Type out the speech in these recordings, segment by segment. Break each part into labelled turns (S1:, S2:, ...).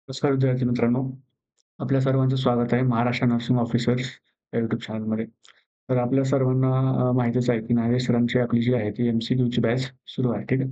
S1: नमस्कार विद्यार्थी मित्रांनो, आपल्या सर्वांचं स्वागत आहे महाराष्ट्र नर्सिंग ऑफिसर्स या यूट्यूब चॅनलमध्ये. तर आपल्या सर्वांना माहितीच आहे की नागेश सरांची आपली जी आहे ती एम-सी-क्यूची बॅच सुरू आहे, ठीक आहे.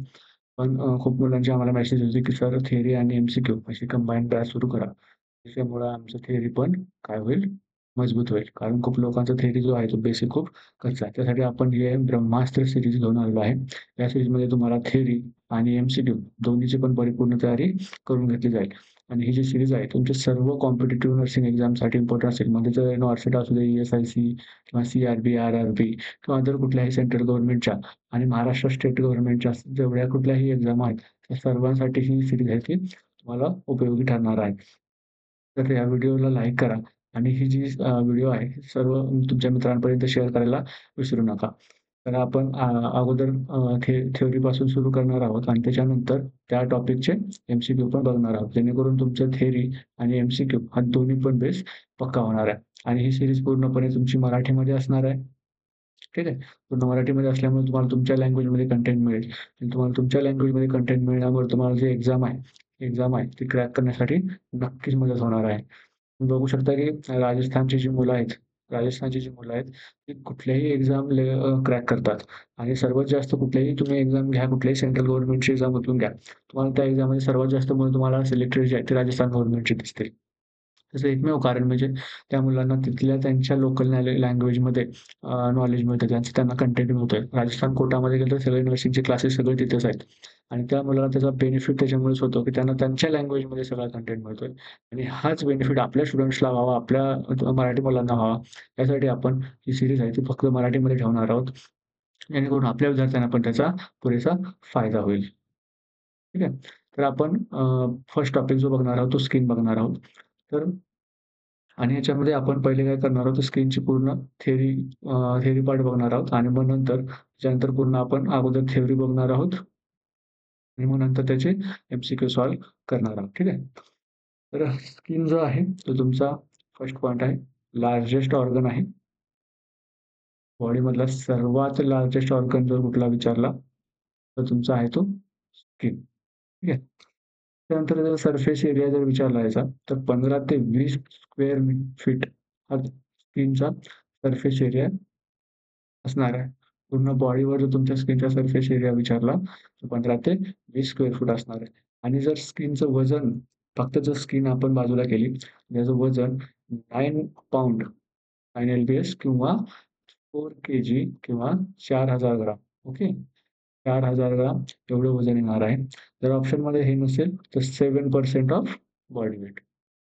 S1: पण खूप मुलांचे आम्हाला मेसेज होते की सर थिअरी आणि एम-सी-क्यू अशी कंबाईन बॅच सुरू करा. त्याच्यामुळं आमचं थिअरी पण काय होईल, मजबूत होईल. कारण खूप लोकांचा थिअरी जो आहे तो बेसिक खूप कच्चा आहे. त्यासाठी आपण हे ब्रह्मास्त्र सीरीज घेऊन आलेलो आहे. या सीरीजमध्ये तुम्हाला थिअरी आणि एम-सी-क्यू दोन्हीची पण परिपूर्ण तयारी करून घेतली जाईल. आणि ही जी सीरीज आहे तुमच्या सर्व कॉम्पिटिटिव्ह नर्सिंग एक्झामसाठी इम्पॉर्टंट असेल. म्हणजे ते एन-ओ-आर-सी असू दे, ई-एस-आय-सी किंवा सी-आर-बी, आर-आर-बी किंवा अदर कुठल्याही सेंट्रल गव्हर्नमेंटच्या आणि महाराष्ट्र स्टेट गव्हर्नमेंटच्या जेवढ्या कुठल्याही एक्झाम आहेत, त्या सर्वांसाठी ही सीरीज आहे ती तुम्हाला उपयोगी ठरणार आहे. तर या व्हिडिओला लाईक करा आणि ही जी व्हिडिओ आहे सर्व तुमच्या मित्रांपर्यंत शेअर करायला विसरू नका. तर आपण अगोदर थिअरीपासून सुरू करणार आहोत आणि त्याच्यानंतर त्या टॉपिकचे एम-सी-क्यू पण बघणार आहोत. जेणेकरून तुमचं थिअरी आणि एम-सी-क्यू हा दोन्ही पण बेस पक्का होणार आहे. आणि ही सीरीज पूर्णपणे तुमची मराठीमध्ये असणार आहे. ठीक आहे. पूर्ण मराठीमध्ये असल्यामुळे तुम्हाला तुमच्या लँग्वेजमध्ये कंटेंट मिळेल आणि तुम्हाला तुमच्या लँग्वेजमध्ये कंटेंट मिळाल्यामुळे तुम्हाला जी एक्झाम आहे ती क्रॅक करण्यासाठी नक्कीच मदत होणार आहे. तुम्ही बघू शकता की राजस्थानची जी मुलं आहेत, ती कुठल्याही एक्झाम क्रॅक करतात आणि सर्वात जास्त कुठल्याही तुम्ही एक्झाम घ्या, कुठल्याही सेंट्रल गव्हर्नमेंटची एक्झाममधून घ्या. तुम्हाला त्या एक्झाममध्ये सर्वात जास्त मुलं तुम्हाला सिलेक्टेड जे आहेत, ते राजस्थान गव्हर्नमेंटची दिसतील. त्याचं एकमेव कारण म्हणजे त्या मुलांना तिथल्या त्यांच्या लोकल लँग्वेजमध्ये नॉलेज मिळतं. त्यांचं त्यांना कंटेंट मिळतोय. राजस्थान कोटामध्ये गेलं तर सगळे नर्सिंगचे क्लासेस सगळे तिथेच आहेत आणि त्या मुलाला त्याचा बेनिफिट त्याच्यामुळेच होतो, की त्यांना त्यांच्या लँग्वेजमध्ये सगळा कंटेंट मिळतोय आणि हाच बेनिफिट आपल्या स्टुडंट्सला व्हावा, आपल्या मराठी मुलांना व्हावा, यासाठी आपण ही सीरीज आहे ती फक्त मराठीमध्ये ठेवणार आहोत. जेणेकरून आपल्या विद्यार्थ्यांना पण त्याचा पुरेसा फायदा होईल. ठीक आहे. तर आपण फर्स्ट टॉपिक जो बघणार आहोत, तो स्किन बघणार आहोत. तर आणि ह्याच्यामध्ये आपण पहिले काय करणार आहोत, स्क्रीनची पूर्ण थिअरी थिअरी पार्ट बघणार आहोत आणि मग त्याच्यानंतर पूर्ण आपण अगोदर थिअरी बघणार आहोत आणि मग नंतर त्याचे एम-सी-क्यू सॉल्व्ह करणार आहोत. ठीक आहे. तर स्किन जो आहे, तो तुमचा फर्स्ट पॉइंट आहे. लार्जेस्ट ऑर्गन आहे. बॉडीमधला सर्वात लार्जेस्ट ऑर्गन जर कुठला विचारला, तर तुमचा आहे तो स्किन. ठीक आहे. त्यानंतर जर सरफेस एरिया जर विचारला याचा, तर 15 ते 20 स्क्वेअर फीट हा स्किनचा सरफेस एरिया असणार आहे. पूर्ण बॉडीवर जर तुमच्या स्किनचा सरफेस एरिया विचारला, तर 15 ते 20 स्क्वेअर फूट असणार आहे. आणि जर स्किनचं वजन, फक्त जर स्किन आपण बाजूला केली, त्याचं वजन 9 पाउंड 9 एल-बी-एस किंवा 4 के-जी किंवा 4000 ग्राम. ओके. 4000 ग्राम एवढं वजन येणार आहे. जर ऑप्शनमध्ये हे नसेल, तर 7% ऑफ बॉडी वेट.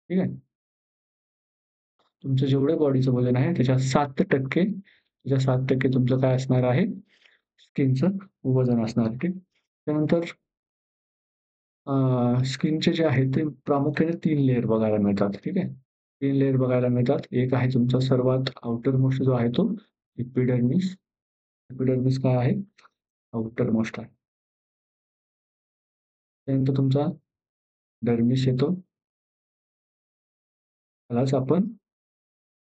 S1: ठीक आहे. तुमचं जेवढं बॉडीचं वजन आहे, त्याच्या 7% तुमचं काय असणार आहे, स्किनचं वजन असणार आहे. ठीक. त्यानंतर स्किनचे जे आहेत ते प्रामुख्याने 3 लेयर बघायला मिळतात. ठीक आहे. 3 लेयर बघायला मिळतात. एक आहे तुमचा सर्वात आउटर मोस्ट जो आहे तो एपिडर्मिस. एपिडर्मिस काय आहे? आउटर मोस्ट आहे. त्यानंतर तुमचा डर्मिस येतो. त्यालाच आपण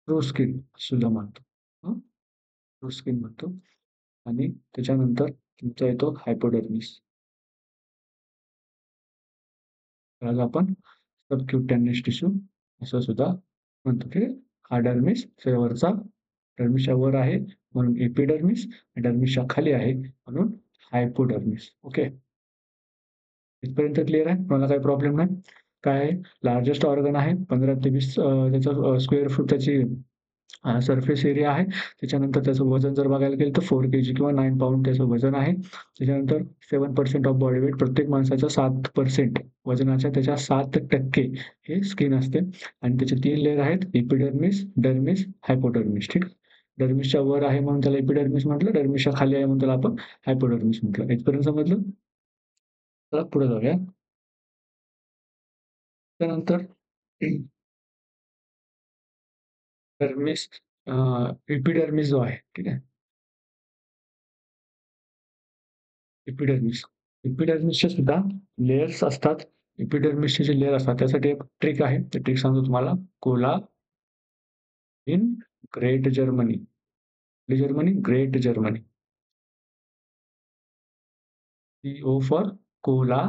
S1: ट्रू स्किन सुद्धा म्हणतो. हं. ट्रू स्किन म्हणतो आणि त्याच्यानंतर तुमचा येतो हायपोडर्मिस. त्याला आपण सबक्युटेनियस टिश्यू असं सुद्धा म्हणतो. ठीक आहे. हा डर्मिस वरचा डर्मिसच्या वर आहे म्हणून एपिडर्मिस, डर्मिसच्या खाली आहे म्हणून हायपोडर्मिस. ओके. इथपर्यंत क्लिअर आहे? कोणाला काही प्रॉब्लेम नाही? काय आहे? लार्जेस्ट ऑर्गन आहे. 15 ते 20 त्याचं स्क्वेअर फूट त्याची सरफेस एरिया आहे. त्याच्यानंतर त्याचं वजन जर बघायला गेलं तर 4 के-जी किंवा 9 पाउंड त्याचं वजन आहे. त्याच्यानंतर 7% ऑफ बॉडी वेट प्रत्येक माणसाच्या 7% वजनाच्या त्याच्या 7% हे स्किन असते आणि त्याचे 3 लेयर आहेत एपिडर्मिस, डर्मिस, हायपोडर्मिस. ठीक आहे. डर्मिसच्या वर आहे म्हणून त्याला एपिडर्मिस म्हटलं. डर्मिसच्या खाली आहे म्हणून त्याला आपण हायपोडर्मिस म्हटलं. इथपर्यंत समजलं? चला पुढे जाऊया. त्यानंतर डर्मिस एपिडर्मिस जो आहे, ठीक आहे. एपिडर्मिस. एपिडर्मिसचे सुद्धा लेयर्स असतात. एपिडर्मिसचे जे लेयर असतात त्यासाठी एक ट्रिक आहे. ते ट्रिक सांगतो तुम्हाला. Cola in great Germany. कुठली Germany? Great Germany. CO for cola,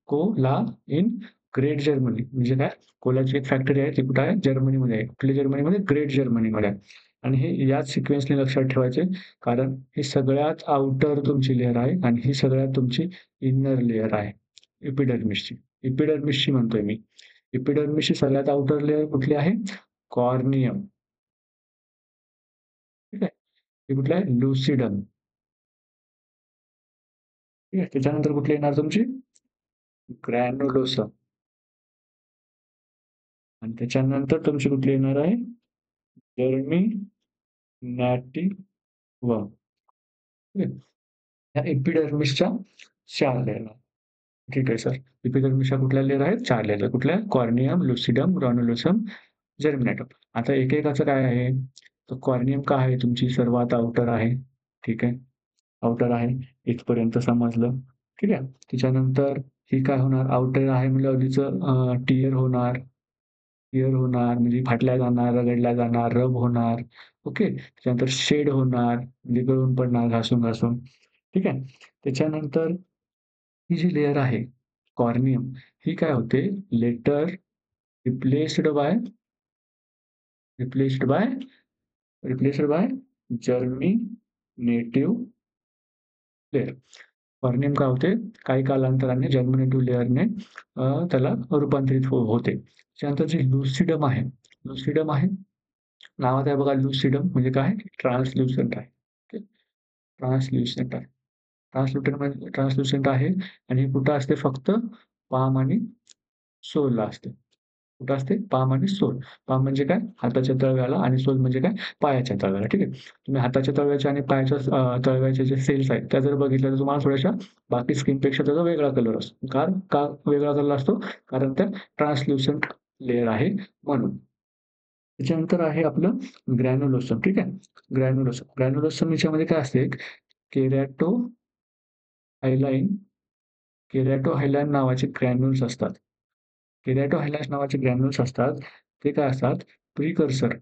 S1: cola in great Germany म्हणजे काय? कोलाची एक फॅक्टरी आहे ती कुठे आहे? जर्मनीमध्ये आहे. कुठल्या जर्मनीमध्ये? ग्रेट जर्मनीमध्ये आहे. आणि हे याच सिक्वेन्सने लक्षात ठेवायचे कारण ही सगळ्यात आउटर तुमची लेयर आहे आणि ही सगळ्यात तुमची इनर लेयर आहे एपिडर्मिसची. एपिडर्मिसची म्हणतोय मी. एपिडर्मिसची सगळ्यात आउटर लेयर कुठली आहे? कॉर्नियम. ठीक आहे. हे कुठलं आहे? लुसिडम. ठीक आहे. त्याच्यानंतर कुठली येणार तुमची? ग्रॅन्युलोसम. आणि त्याच्यानंतर तुमची कुठली येणार आहे? जर्मिनॅटिव्हम. ठीक आहे. ह्या एपिडर्मिसच्या 4 लेयर आहेत. ठीक आहे सर. एपिडर्मिसच्या कुठल्या लेयर आहेत? 4 लेयर. कुठल्या? कॉर्नियम, लुसिडम, ग्रॅन्युलोसम, जर्मिनेटम. आता एकेकाचं काय आहे? तर कॉर्नियम काय आहे? तुमची सर्वात आउटर आहे. ठीक आहे. आउटर आहे. इथपर्यंत समजलं. ठीक आहे. त्याच्यानंतर ही काय होणार? आउटर आहे म्हणल्यावर तिचं टियर होणार. टियर होणार म्हणजे फाटल्या जाणार, रगडल्या जाणार, रब होणार. ओके. त्याच्यानंतर शेड होणार म्हणजे गळून पडणार घासून-घासून. ठीक आहे. त्याच्यानंतर ही जी लेयर आहे कॉर्नियम ही काय होते? Later replaced by replaced by replaced by germinative layer. Corneum काय होते? काही कालांतराने जर्मिनेटिव्ह लेयरने त्याला रूपांतरित होते. त्याच्यानंतर जे लुसिडम आहे, लुसिडम आहे. नावात आहे बघा लुसिडम म्हणजे काय? ट्रान्सल्युसंट आहे. ओके. ट्रान्सल्युसंट आहे. ट्रान्सल्युसंट आहे आणि हे कुठं असते फक्त पाम आणि सोलला असते. कुठं असते? पाम आणि सोल. पाम म्हणजे काय? हाताच्या तळव्याला आणि सोल म्हणजे काय? पायाच्या तळव्याला. ठीक आहे. तुम्ही हाताच्या तळव्याच्या आणि पायाच्या तळव्याचे जे सेल्स आहेत त्या जर बघितल्या तर तुम्हाला थोड्याशा बाकी स्किनपेक्षा त्याचा वेगळा कलर असतो. का वेगळा कलर असतो? कारण त्या ट्रान्सल्युसंट लेयर आहे म्हणून. त्याच्यानंतर आहे आपलं ग्रॅन्युलोसम. ठीक आहे. ग्रॅन्युलोसम. ग्रॅन्युलोसम याच्यामध्ये काय असते? केरॅटो हायलाइन केरॅटो हायलाइन नावाचे ग्रॅन्युल्स असतात. केरॅटो हायलाइट्स नावाचे ग्रॅन्युल्स असतात. ते काय असतात? Precursor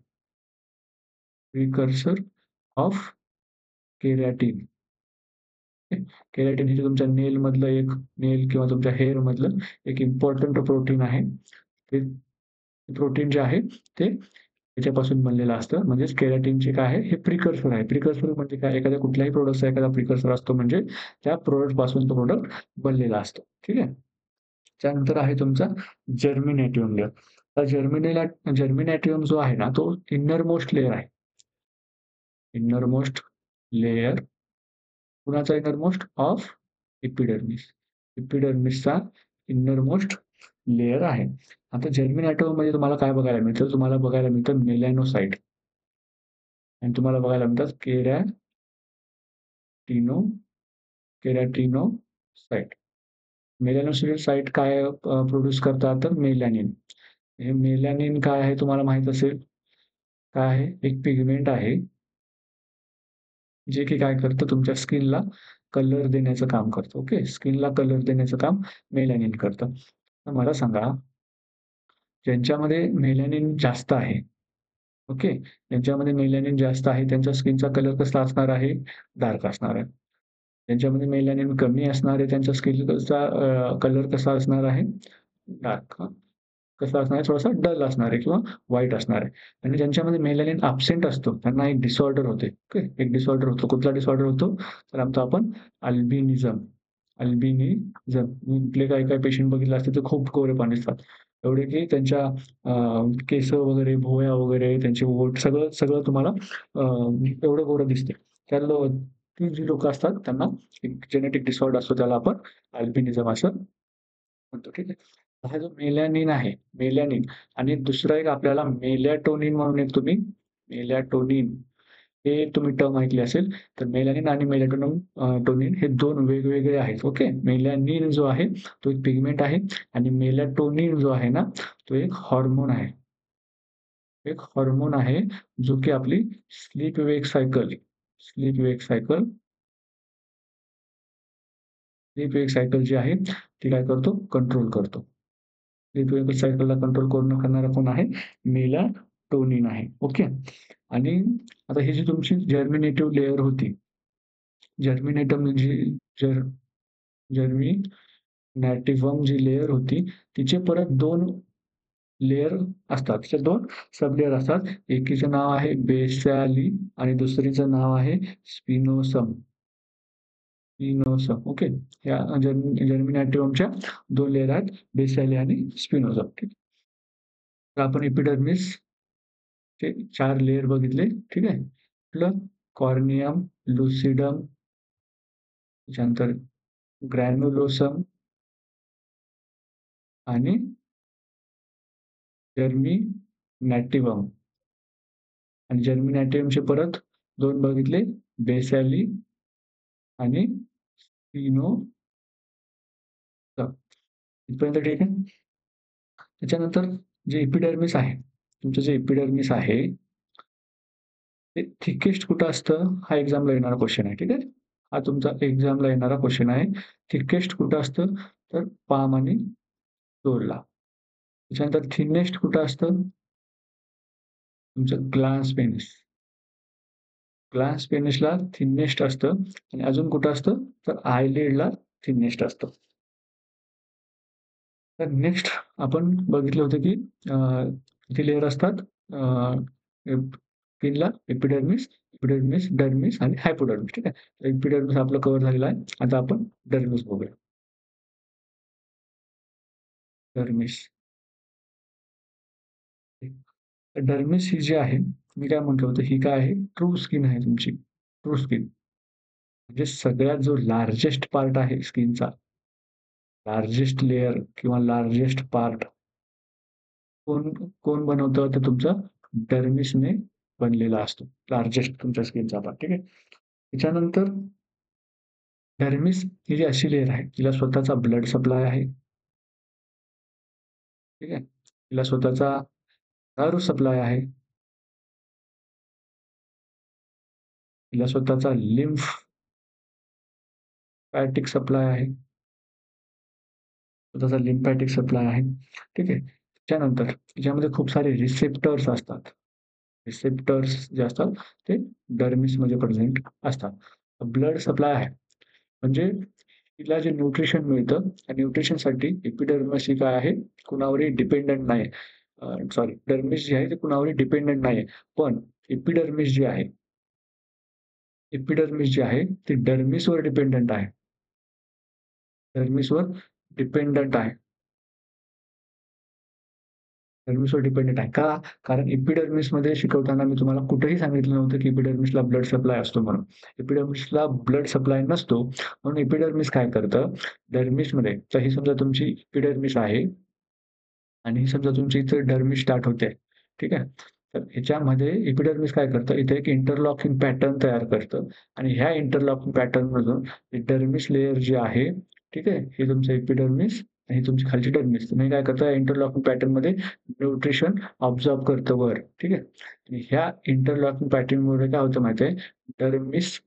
S1: precursor of केरॅटिन. केरॅटिन हे तुमच्या नेलमधलं एक नेल किंवा तुमच्या हेअरमधलं एक इम्पोर्टंट प्रोटीन आहे. ते प्रोटीन जे आहे ते त्याच्यापासून बनलेलं असतं. म्हणजेच केरॅटिनचे काय आहे? हे प्रिकर्सर आहे. प्रिकर्सर म्हणजे काय? एखाद्या कुठल्याही प्रॉडक्टचा एखादा प्रिकर्सर असतो म्हणजे त्या प्रॉडक्टपासून तो प्रॉडक्ट बनलेला असतो. ठीक आहे. त्यानंतर आहे तुमचा जर्मिनेटिव्हम लेयर. तर जर्मिनेटिव्हम जो आहे ना, तो इनरमोस्ट लेयर आहे. इनरमोस्ट लेयर कुणाचा इनरमोस्ट? Of epidermis. एपिडर्मिसचा इनरमोस्ट लेयर आहे. आता जर्मिनेटिव्हमध्ये तुम्हाला काय बघायला मिळतं? तुम्हाला बघायला मिळतं मेलॅनोसाइट आणि तुम्हाला बघायला मिळतात केरॅटिनो केरॅटिनोसाइट. मेलॅनोसाइट काय प्रोड्यूस करतात? तर मेलॅनिन. हे मेलॅनिन काय आहे तुम्हाला माहीत असेल. काय आहे? एक पिगमेंट आहे, जे की काय करतं तुमच्या स्किनला कलर देण्याचं काम करतं. ओके. स्किनला कलर देण्याचं काम मेलॅनिन करतं. तर मला सांगा, ज्यांच्यामध्ये मेलॅनिन जास्त आहे, ओके. ज्यांच्यामध्ये मेलॅनिन जास्त आहे, त्यांच्या स्किनचा कलर कसा असणार आहे? डार्क असणार आहे. ज्यांच्यामध्ये मेलॅनिन कमी असणार आहे, त्यांच्या स्किनचा कलर कसा असणार आहे? डार्क. कसा असणार आहे? थोडासा डल असणार आहे किंवा व्हाईट असणार आहे. आणि ज्यांच्यामध्ये मेलॅनिन ॲब्सेंट असतो, त्यांना एक डिसऑर्डर होते. ओके. एक डिसऑर्डर होतो. कुठला डिसऑर्डर होतो? तर आमचा आपण अल्बिनिझम. अल्बिनिझम. इथले काही-काही पेशंट बघितले असतील तर खूप गोरेपान दिसतात. एवढे की त्यांच्या केस वगैरे, भुवया वगैरे, त्यांचे ओठ सगळं सगळं तुम्हाला एवढं गोरं दिसते. ती जी लोकं असतात त्यांना एक जेनेटिक डिसऑर्डर असतो त्याला आपण अल्बिनिझम असं म्हणतो. ठीक आहे. हा जो मेलॅनिन आहे, मेलॅनिन आणि दुसरा एक आपल्याला मेलॅटोनिन म्हणून एक तुम्ही मेलॅटोनिन हे तुम्ही टर्म ऐकली असेल. तर मेलॅनिन आणि टोनिन हे 2 वेगवेगळे आहेत. ओके. मेलॅनिन जो आहे तो एक पिगमेंट आहे आणि मेलॅटोनिन जो आहे ना, तो एक हॉर्मोन आहे. एक हॉर्मोन आहे, जो की आपली sleep wake cycle sleep wake cycle sleep wake cycle जी आहे, ती काय करतो? कंट्रोल करतो. स्लीप वेक सायकलला कंट्रोल करून करणारा कोण आहे? मेलाटोनिन आहे. ओके. आणि आता ही जी तुमची जर्मिनेटिव्ह लेयर होती, जर्मिनेटम जी जर जर्मिनेटिव्ह नॅटिव्हम जी लेयर होती, तिचे परत 2 लेयर असतात. त्याच्यात 2 सब लेयर असतात. एकीचं नाव आहे बेसाली आणि दुसरीचं नाव आहे स्पिनोसम. स्पिनोसम ओके. या जर्मिनॅटिव्हमच्या 2 लेयर आहेत, बेसाली आणि स्पिनोसम. ठीक. तर आपण एपिडर्मिसचे 4 लेयर बघितले. ठीक आहे. आपलं कॉर्नियम, लुसिडम, त्याच्यानंतर ग्रॅन्युलोसम आणि जर्मिनॅटिव्हम. आणि जर्मिनॅटिव्हमचे परत 2 बघितले, बेसाली आणि स्पिनोसम. इथपर्यंत ठीक आहे. त्याच्यानंतर जे एपिडर्मिस आहे, तुमचं जे एपिडर्मिस आहे, ते थिकेस्ट कुठं असतं? हा एक्झामला येणारा क्वेश्चन आहे. ठीक आहे. हा तुमचा एक्झामला येणारा क्वेश्चन आहे. थिकेस्ट कुठं असतं? तर पाम आणि सोलला. त्याच्यानंतर थिनेस्ट कुठं असतं? तुमचं ग्लास पेनिस. ग्लास पेनिसला थिनेस्ट असतं आणि अजून कुठं असतं? तर आयलिडला थिनेस्ट असतं. तर नेक्स्ट आपण बघितलं होतं की किती लेयर असतात स्किनला? एपिडर्मिस, डर्मिस आणि हायपोडर्मिस. ठीक आहे. तर एपिडर्मिस आपलं कव्हर झालेलं आहे. आता आपण डर्मिस बघूया. डर्मिस. डर्मिस ही जी आहे, मी काय म्हटलं होतं, ही काय आहे? ट्रू स्किन आहे तुमची. True skin. म्हणजे सगळ्यात जो लार्जेस्ट पार्ट आहे स्किनचा, लार्जेस्ट लेयर किंवा लार्जेस्ट पार्ट कोण कोण बनवतं? तर तुमचं डर्मिसने बनलेला असतो. लार्जेस्ट तुमच्या स्किनचा पार्ट. ठीक आहे. त्याच्यानंतर डर्मिस ही जी अशी लेयर आहे, तिला स्वतःचा ब्लड सप्लाय आहे. ठीक आहे. तिला स्वतःचा नर्व्ह सप्लाय आहे. तिला स्वतःचा लिम्फॅटिक सप्लाय आहे. स्वतःचा लिम्फॅटिक सप्लाय आहे. ठीक आहे. त्याच्यानंतर त्याच्यामध्ये खूप सारे रिसेप्टर्स असतात. रिसेप्टर्स जे असतात ते डर्मिसमध्ये प्रेझेंट असतात. ब्लड सप्लाय आहे. म्हणजे तिला जे न्यूट्रिशन मिळतं, त्या न्यूट्रिशनसाठी एपिडर्मिस ही काय आहे? कुणावरही डिपेंडंट नाही. सॉरी, डर्मिस जी आहे ती कुणावरही डिपेंडंट नाही. पण एपिडर्मिस जी आहे, एपिडर्मिस जी आहे ती डर्मिसवर डिपेंडंट आहे. डर्मिसवर डिपेंडंट आहे. डर्मिसवर डिपेंडंट आहे. का? कारण एपिडर्मिसमध्ये शिकवताना मी तुम्हाला कुठेही सांगितलं नव्हतं, की एपिडर्मिसला ब्लड सप्लाय असतो म्हणून. एपिडर्मिसला ब्लड सप्लाय नसतो. म्हणून एपिडर्मिस काय करतं, डर्मिसमध्ये तर ही समजा तुमची एपिडर्मिस आहे आणि ही समजा तुमची इथे डर्मिस स्टार्ट होते. ठीक आहे. तर ह्याच्यामध्ये एपिडर्मिस काय करतं, इथे एक इंटरलॉकिंग पॅटर्न तयार करतं आणि ह्या इंटरलॉकिंग पॅटर्नमधून डर्मिस लेयर जी आहे, ठीक आहे, हे तुमचं एपिडर्मिस आणि ही तुमची खालची डर्मिस. तुम्ही काय करता, इंटरलॉकिंग पॅटर्नमध्ये न्यूट्रिशन ऑब्झॉर्ब करतं वर. ठीक आहे. आणि ह्या इंटरलॉकिंग पॅटर्नमुळे काय होतं माहिती आहे, डर्मिस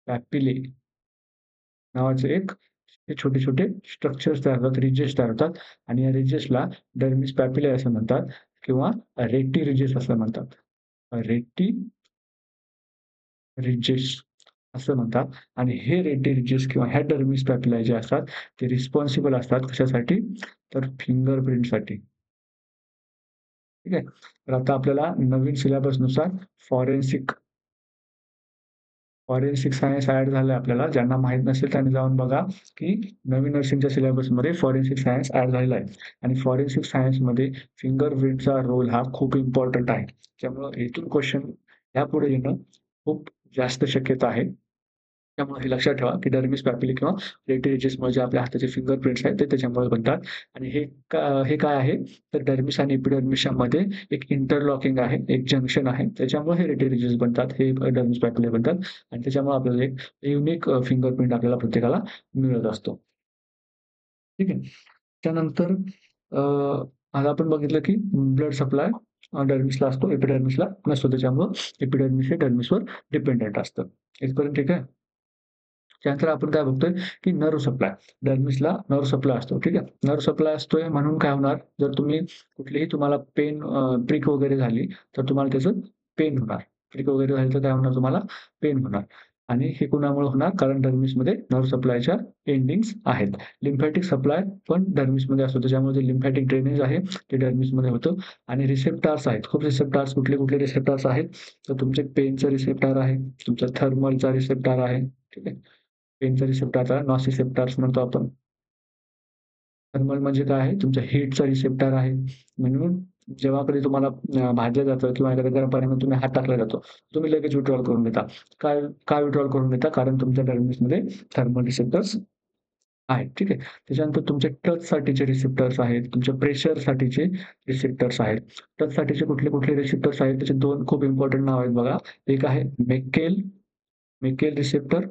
S1: पॅपिले नावाचे एक हे छोटे-छोटे स्ट्रक्चर्स तयार होतात, रिजेस तयार होतात आणि या रिजेसला डर्मिस पॅपिला असं म्हणतात किंवा रेटी रिजेस असं म्हणतात. रेटी रिजेस असं म्हणतात आणि हे रेटी रिजेस किंवा ह्या डर्मिस पॅपिला जे असतात, ते रिस्पॉन्सिबल असतात कशासाठी? तर फिंगरप्रिंटसाठी. ठीक आहे. तर आता आपल्याला नवीन सिलेबसनुसार फॉरेन्सिक फॉरेन्सिक सायन्स ॲड झालंय आपल्याला. ज्यांना माहीत नसेल त्यांनी जाऊन बघा, की नवीन नर्सिंगच्या सिलेबसमध्ये फॉरेन्सिक सायन्स ॲड झालेला आहे आणि फॉरेन्सिक सायन्समध्ये फिंगरप्रिंटचा रोल हा खूप इम्पोर्टंट आहे. त्यामुळं इथून क्वेशन यापुढे येणं खूप जास्त शक्यता आहे. त्यामुळे हे लक्षात ठेवा, की डर्मिस पॅपिली किंवा रेटी रिजेसमुळे जे आपल्या हाताचे फिंगरप्रिंट्स आहेत, ते त्याच्यामुळे बनतात आणि हे काय आहे, तर डर्मिस आणि एपिडर्मिसच्या मध्ये एक इंटरलॉकिंग आहे, एक जंक्शन आहे. त्याच्यामुळे हे रेटी रिजेस बनतात, हे डर्मिस पॅपिले बनतात आणि त्याच्यामुळे आपल्याला एक युनिक फिंगरप्रिंट आपल्याला प्रत्येकाला मिळत असतो. ठीक आहे. त्यानंतर अ, आज आपण बघितलं, की ब्लड सप्लाय डर्मिसला असतो, एपिडर्मिसला नसतो. त्याच्यामुळं एपिडर्मिस हे डर्मिसवर डिपेंडंट असतं. इथपर्यंत ठीक आहे. त्यानंतर आपण काय बघतोय, की नर्व्ह सप्लाय. डर्मिसला नर्व्ह सप्लाय असतो. ठीक आहे. नर्व्ह सप्लाय असतोय म्हणून काय होणार, जर तुम्ही कुठलीही तुम्हाला प्रिक वगैरे झाली, तर तुम्हाला त्याचं पेन होणार. प्रिक वगैरे झाली तर काय होणार तुम्हाला? पेन होणार. आणि हे कुणामुळे होणार? कारण डर्मिसमध्ये नर्व्ह सप्लायच्या एंडिंग्स आहेत. लिम्फॅटिक सप्लाय पण डर्मिसमध्ये असतो. त्याच्यामुळे जे लिम्फॅटिक ड्रेनेज आहे ते डर्मिसमध्ये होतं आणि रिसेप्टर्स आहेत. खूप रिसेप्टर्स कुठले रिसेप्टर्स आहेत? तर तुमचे पेनचं रिसेप्टर आहे, तुमचा थर्मलचा रिसेप्टर आहे. ठीक आहे. पेनचा रिसेप्टरचा नॉसिसेप्टर्स म्हणतो आपण. थर्मल म्हणजे काय आहे? तुमच्या हीटचा रिसेप्टर आहे. म्हणून जेव्हा कधी तुम्हाला भाजलं जातं किंवा एखाद्या गरम पाण्यामध्ये तुम्ही हात टाकला जातो, तुम्ही लगेच विथड्रॉल करून देता. काय विथड्रॉल करून देता? कारण तुमच्या डर्मिसमध्ये थर्मल रिसेप्टर्स आहेत. ठीक आहे. त्याच्यानंतर तुमचे टचसाठीचे रिसेप्टर्स आहेत. तुमच्या प्रेशरसाठीचे रिसेप्टर्स आहेत. टचसाठीचे कुठले रिसेप्टर्स आहेत? त्याचे 2 खूप इम्पोर्टंट नाव आहेत बघा. एक आहे मेकेल रिसेप्टर.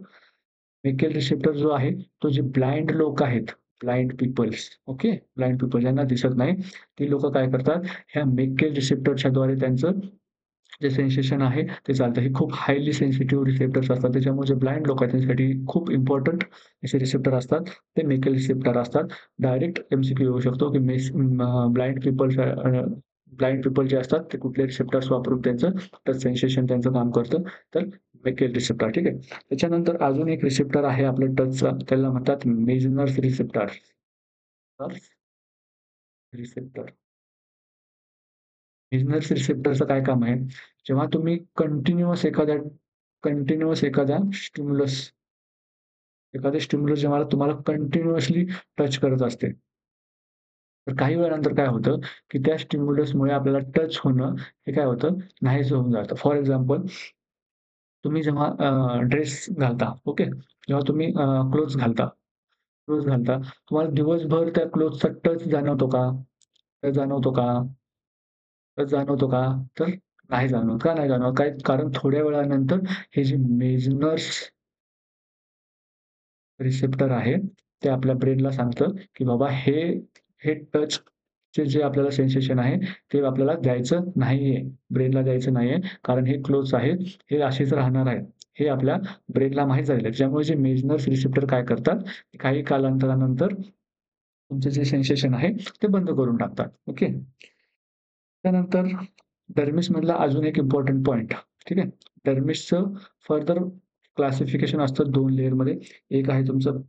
S1: मेकेल रिसेप्टर जो आहे, तो जे ब्लाइंड लोक आहेत, blind peoples, okay. Blind people ज्यांना दिसत नाही, ती लोकं काय करतात, ह्या मेकेल रिसेप्टरच्या द्वारे त्यांचं जे सेन्सेशन आहे ते चालतं. हे खूप हायली सेन्सिटिव्ह रिसेप्टर्स असतात. त्याच्यामुळे जे ब्लाइंड लोक आहेत त्यांच्यासाठी खूप इम्पोर्टंट असे रिसेप्टर असतात. ते मेकेल रिसेप्टर असतात. डायरेक्ट एम-सी-क्यू येऊ शकतो, की ब्लाइंड पीपल जे असतात ते कुठले रिसेप्टर्स वापरून त्यांचं टच सेन्सेशन त्यांचं काम करतं. तर मेकेल रिसेप्टर, ठीक आहे. त्याच्यानंतर अजून एक रिसेप्टर आहे आपलं टचचा, त्याला म्हणतात मेजनर्स रिसेप्टर. रिसेप्टर. मेजनर्स रिसेप्टरचं काय काम आहे? जेव्हा तुम्ही कंटिन्युअस एखादे स्टिम्युलस जेव्हा तुम्हाला कंटिन्युअसली टच करत असते. तर काही वेळानंतर काय होतं, की त्या स्टिम्युलसमुळे आपल्याला टच होणं हे काय होतं, नाहीसं होऊन जातं. फॉर एक्झाम्पल तुम्ही जेव्हा ड्रेस घालता, ओके. जेव्हा तुम्ही क्लोथ्स घालता, तुम्हाला दिवसभर त्या क्लोथ्सचा टच जाणवतो का? टच जाणवतो का? टच जाणवतो का? तर नाही जाणवत. का नाही जाणवत? कारण थोड्या वेळानंतर हे जे मेजनर्स रिसेप्टर आहे, ते आपल्या ब्रेनला सांगतं, की बाबा हे टचचे जे आपल्याला सेन्सेशन आहे, ते आपल्याला द्यायचं नाहीये. ब्रेनला द्यायचं नाहीये. कारण हे क्लोज आहेत, हे असेच राहणार आहेत. हे आपल्या ब्रेनला माहीत झालेलं आहे. त्याच्यामुळे जे मेजनर्स रिसेप्टर काय करतात, काही कालांतरानंतर तुमचं जे सेन्सेशन आहे, ते बंद करून टाकतात. ओके. त्यानंतर डर्मिसमधला अजून एक इम्पोर्टंट पॉइंट, ठीक आहे. डर्मिसचं फर्दर क्लासिफिकेशन असतं 2 लेयरमध्ये. एक आहे तुमचं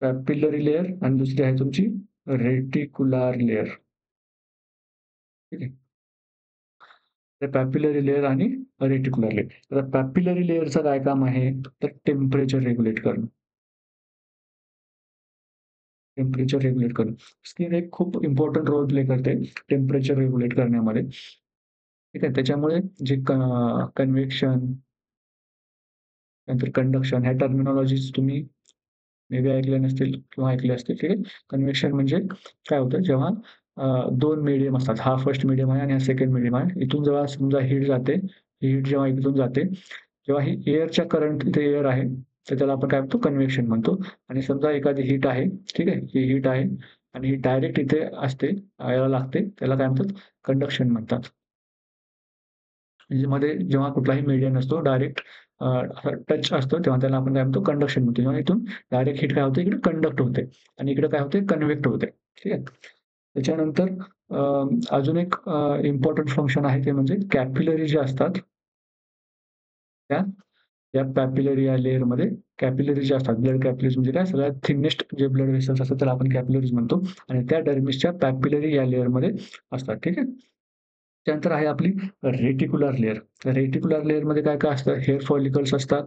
S1: पॅपिलरी लेयर आणि दुसरी आहे तुमची रेटिक्युलर लेयर. ठीक आहे. तर पॅपिलरी लेयर आणि रेटिक्युलर लेयर. तर पॅपिलरी लेयरचं काय काम आहे? तर टेम्परेचर रेग्युलेट करणं. स्किन एक खूप इम्पोर्टंट रोल प्ले करते टेम्परेचर रेग्युलेट करण्यामध्ये. ठीक आहे. त्याच्यामुळे जे कन्व्हेक्शन, नंतर कंडक्शन ह्या टर्मिनॉलॉजीज तुम्ही मे बी ऐकल्या नसतील किंवा ऐकल्या असतील. ठीक आहे. कन्व्हेक्शन म्हणजे काय होतं जेव्हा 2 मीडियम असतात. हा फर्स्ट मीडियम आहे आणि हा सेकंड मीडियम आहे. इथून जेव्हा समजा हीट जाते, ही हीट जेव्हा इथून जाते, जेव्हा ही एअरच्या करंट इथे एअर आहे, तर त्याला आपण काय म्हणतो कन्व्हेक्शन म्हणतो. आणि समजा एखादी हीट आहे, ठीक आहे. ही हीट आहे आणि ही डायरेक्ट इथे असते, याला लागते, त्याला काय म्हणतात कंडक्शन म्हणतात. म्हणजे मध्ये जेव्हा कुठलाही मीडियम नसतो डायरेक्ट टच असतो तेव्हा त्याला आपण काय म्हणतो कंडक्शन म्हणतो. जेव्हा इथून डायरेक्ट हीट काय होते इकडे कंडक्ट होते आणि इकडे काय होते कन्व्हेक्ट होते. ठीक आहे. त्याच्यानंतर अजून एक इम्पोर्टंट फंक्शन आहे ते म्हणजे कॅपिलरी जे असतात त्या या पॅपिलरी या लेयरमध्ये कॅपिलरी जे असतात ब्लड कॅपिलरीज म्हणजे काय सगळ्यात थिनेस्ट जे ब्लड वेसल्स असतात त्याला आपण कॅपिलरीज म्हणतो आणि त्या डर्मिसच्या पॅपिलरी या लेयरमध्ये असतात. ठीक आहे. त्यानंतर आहे आपली रेटिक्युलर लेयर. रेटिक्युलर लेयरमध्ये काय-काय असतं? हेअर फॉलिकल्स असतात.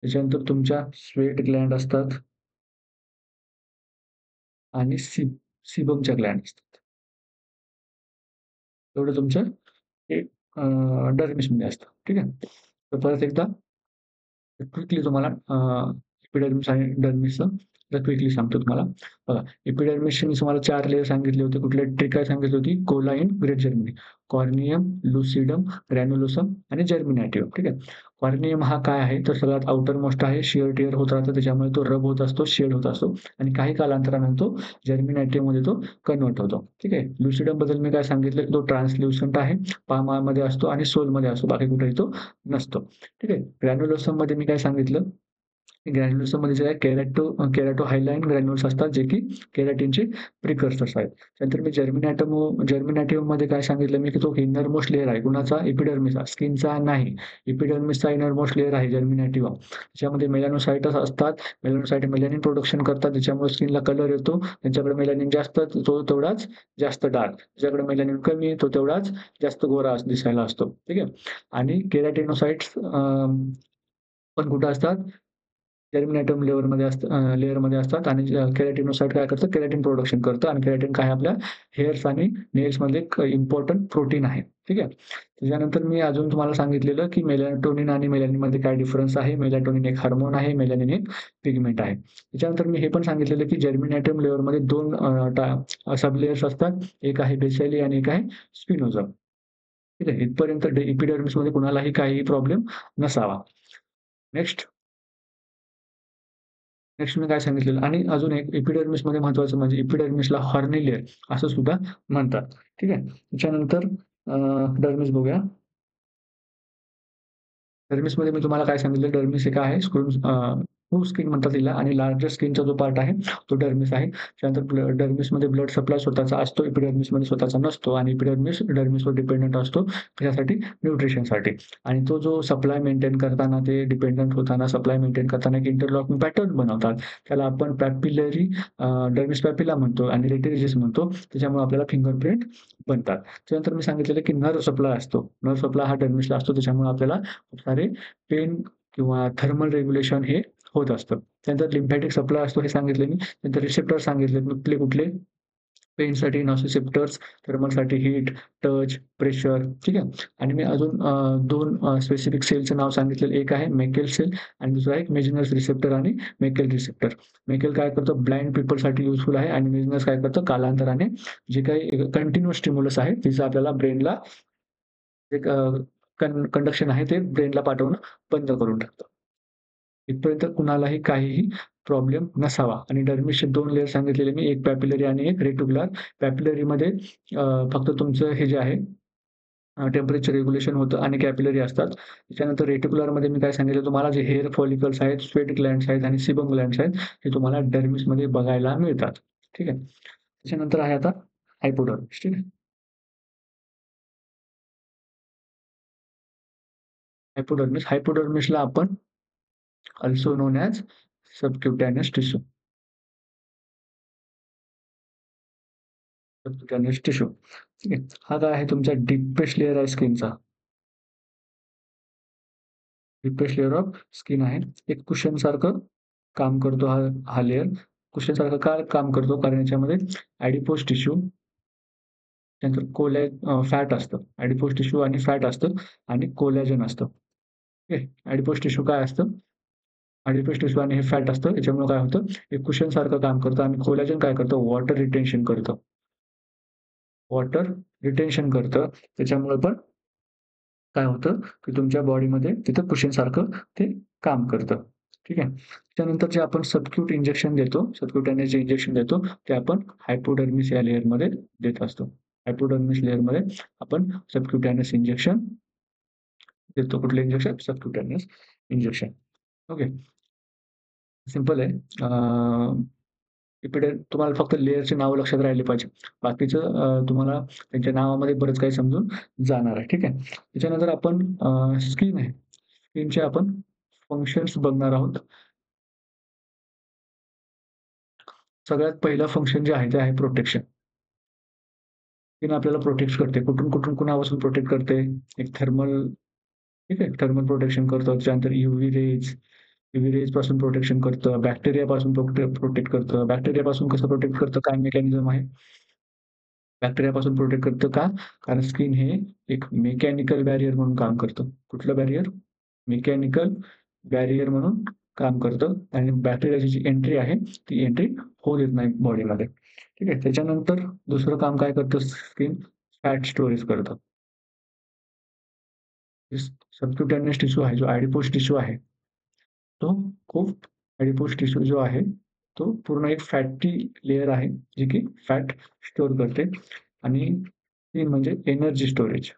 S1: त्याच्यानंतर तुमच्या स्वेट ग्लँड असतात आणि सीबमच्या ग्लँड असतात. एवढं तुमचं हे डर्मिसमध्ये असतं. ठीक आहे. तर परत एकदा क्विकली तुम्हाला एपिडर्मिस आणि डर्मिसचं तर क्विकली सांगतो तुम्हाला. बघा, एपिडर्मिसचे मी तुम्हाला 4 लेयर सांगितले होते. कुठले ट्रिक काय सांगितली होती? कोलाइन, ग्रेट जर्मिनी, कॉर्नियम, लुसिडम, ग्रॅन्युलोसम आणि जर्मिनेटिव्ह. ठीक आहे. कॉर्नियम हा काय आहे? तर सगळ्यात आउटर मोस्ट आहे. शिअर टिअर होत राहतं. त्याच्यामुळे तो रब होत असतो, शेड होत असतो आणि काही कालांतराने तो जर्मिनेटिव्हमध्ये तो कन्व्हर्ट होतो. ठीक आहे. लुसिडमबद्दल मी काय सांगितलं, की तो ट्रान्सल्युसंट आहे. पामामध्ये असतो आणि सोलमध्ये असतो. बाकी कुठेही तो नसतो. ठीक आहे. ग्रॅन्युलोसममध्ये मी काय सांगितलं? ग्रॅन्युल्समध्ये जे आहे केराटो हायलाइन ग्रॅन्युल्स असतात, जे की केराटिनचे प्रिकर्सर्स आहेत. त्यानंतर मी जर्मिनेटिव्हमध्ये काय सांगितलं मी, की तो इनरमोस्ट लेयर आहे. कुणाचा? एपिडर्मिसचा, स्किनचा नाही. एपिडर्मिसचा इनरमोस्ट लेयर आहे जर्मिनेटिव्हा. त्याच्यामध्ये मेलॅनोसाइट्स असतात. मेलॅनोसाइट मेलॅनिन प्रोडक्शन करतात, त्याच्यामुळे स्किनला कलर येतो. त्यांच्याकडे मेलॅनिन जास्त, तो तेवढाच जास्त डार्क. ज्याच्याकडे मेलॅनिन कमी, तो तेवढाच जास्त गोरा दिसायला असतो. ठीक आहे. आणि केराटिनोसाइट्स पण कुठे असतात? जर्मिनेटिव्ह लेयरमध्ये असतात आणि केराटिनोसाइट काय करतं? केराटिन प्रोडक्शन करतं आणि केराटिन काय आहे आपल्या हेअर्स आणि नेल्समधले एक इम्पोर्टंट प्रोटीन आहे. ठीक आहे. त्याच्यानंतर मी अजून तुम्हाला सांगितलेलं, की मेलाटोनिन आणि मेलॅनिनमध्ये काय डिफरन्स आहे. मेलाटोनिन एक हार्मोन आहे, मेलॅनिन एक पिगमेंट आहे. त्याच्यानंतर मी हे पण सांगितलेलं, की जर्मिनेटिव्ह लेयरमध्ये 2 सब लेयर्स असतात. एक आहे बेसिली आणि एक आहे स्पिनोझा. ठीक आहे. इथपर्यंत एपिडर्मिसमध्ये कुणालाही काहीही प्रॉब्लेम नसावा. नेक्स्ट नेक्स्ट मी काय सांगितलेलं आणि अजून एक एपिडर्मिसमध्ये महत्त्वाचं म्हणजे एपिडर्मिसला हॉर्नी लेयर असं सुद्धा म्हणतात. ठीक आहे. त्याच्यानंतर डर्मिस बघूया. डर्मिसमध्ये मी तुम्हाला काय सांगितलं, डर्मिस हे काय आहे? स्क्रू स्किन म्हणतात तिला आणि लार्जर स्किनचा जो पार्ट आहे, तो डर्मिस आहे. त्यानंतर डर्मिसमध्ये ब्लड सप्लाय स्वतःचा असतो, एपिडर्मिसमध्ये स्वतःचा नसतो आणि एपिडर्मिस डर्मिसवर डिपेंडंट असतो. कशासाठी? न्यूट्रिशनसाठी. आणि तो जो सप्लाय मेंटेन करताना, ते डिपेंडंट होताना, सप्लाय मेंटेन करताना एक इंटरलॉकिंग पॅटर्न बनवतात. त्याला आपण पॅपिलरी डर्मिस पॅपिला म्हणतो आणि रेटिरिजिस म्हणतो. त्याच्यामुळे आपल्याला फिंगरप्रिंट बनतात. त्यानंतर मी सांगितलेलं, की नर्व्ह सप्लाय असतो. नर्व्ह सप्लाय हा डर्मिसला असतो. त्याच्यामुळे आपल्याला खूप सारे पेन किंवा थर्मल रेग्युलेशन हे होत असतं. त्यानंतर लिम्फॅटिक सप्लाय असतो हे सांगितले मी. नंतर रिसेप्टर सांगितले कुठले-कुठले पेनसाठी नॉसिसेप्टर्स, थर्मलसाठी हीट, टच, प्रेशर ठीक आहे. आणि मी अजून 2 स्पेसिफिक सेलचं नाव सांगितलेलं. एक आहे मेकेल सेल आणि दुसरा आहे मेजनस रिसेप्टर आणि मेकेल रिसेप्टर. मेकेल काय करतो ब्लाइंड पीपलसाठी युजफुल आहे आणि मेजनस काय करतं कालांतराने जे काही कंटिन्युअस स्टिम्युलस आहे, तिचं आपल्याला ब्रेनला एक कंडक्शन आहे ते ब्रेनला पाठवणं बंद करून टाकतं. इथपर्यंत कुणालाही काहीही प्रॉब्लेम नसावा आणि डर्मिसचे 2 लेयर सांगितलेले मी, एक पॅपिलरी आणि एक रेटिक्युलर. पॅपिलरीमध्ये फक्त तुमचं हे जे आहे टेम्परेचर रेग्युलेशन होतं आणि कॅपिलरी असतात. त्याच्यानंतर रेटिक्युलरमध्ये मी काय सांगितलं तुम्हाला जे हेअर फॉलिकल्स आहेत, स्वेट ग्लँड्स आहेत आणि सीबम ग्लँड्स आहेत, हे तुम्हाला डर्मिसमध्ये बघायला मिळतात. ठीक आहे. त्याच्यानंतर आहे आता हायपोडर्मिस. ठीक आहे. हायपोडर्मिसला आपण also known as subcutaneous tissue. Subcutaneous tissue. ठीक आहे. हा काय आहे तुमचा डीपेस्ट लेयर आहे स्किनचा. डीपेस्ट लेयर ऑफ स्किन आहे. एक कुशनसारखं काम करतो हा लेयर. कुशनसारखं का काम करतो? कारण याच्यामध्ये ॲडिपोज टिश्यू, त्यानंतर फॅट असतं. ॲडिपोज टिश्यू आणि फॅट असतं आणि कोलॅजन असतं. ठीक आहे. ॲडिपोज टिश्यू काय असतं? ॲडिपोज टिश्यू आणि हे फॅट असतं. याच्यामुळे काय होतं? एक कुशनसारखं काम करतं आणि कोलॅजन काय करतं? वॉटर रिटेन्शन करतं. वॉटर रिटेन्शन करतं. त्याच्यामुळे पण काय होतं, की तुमच्या बॉडीमध्ये तिथं कुशनसारखं ते काम करतं. ठीक आहे. त्यानंतर जे आपण सबक्युटेनियस जे इंजेक्शन देतो, ते आपण हायपोडर्मिस या लेयरमध्ये देत असतो. हायपोडर्मिस लेयरमध्ये आपण सबक्युटेनियस इंजेक्शन देतो. कुठलं इंजेक्शन? सबक्युटेनियस इंजेक्शन. ओके. सिंपल आहे. तुम्हाला फक्त लेयरची नावं लक्षात राहिली पाहिजे. बाकीचं तुम्हाला त्यांच्या नावामध्ये बरंच काही समजून जाणार आहे. ठीक आहे. त्याच्यानंतर आपण स्किन आहे. स्किनचे आपण फंक्शन्स बघणार आहोत. सगळ्यात पहिलं फंक्शन जे आहे ते आहे प्रोटेक्शन. स्किन आपल्याला प्रोटेक्ट करते. कुठून कुणापासून प्रोटेक्ट करते? एक थर्मल ठीक आहे. थर्मल प्रोटेक्शन करतं. त्याच्यानंतर यूव्ही रेजपासून प्रोटेक्शन करतं. बॅक्टेरियापासून प्रोटेक्ट करतं. बॅक्टेरियापासून कसं प्रोटेक्ट करतं? काय मेकॅनिझम आहे? बॅक्टेरियापासून प्रोटेक्ट करतं का? कारण स्किन हे एक मेकॅनिकल बॅरियर म्हणून काम करतं. कुठलं बॅरियर? मेकॅनिकल बॅरियर म्हणून काम करतं आणि बॅक्टेरियाची जी एंट्री आहे, ती एंट्री होऊ देत नाही बॉडीमध्ये. ठीक आहे. त्याच्यानंतर दुसरं काम काय करतं स्किन? फॅट स्टोरेज करतं. सबक्युटेनियस टिश्यू आहे, जो ॲडिपोज टिश्यू आहे, तो खूप ॲडिपोज टिश्यू जो आहे, तो पूर्ण एक फॅटी लेयर आहे, जी की फॅट स्टोअर करते आणि 3 म्हणजे एनर्जी स्टोरेज.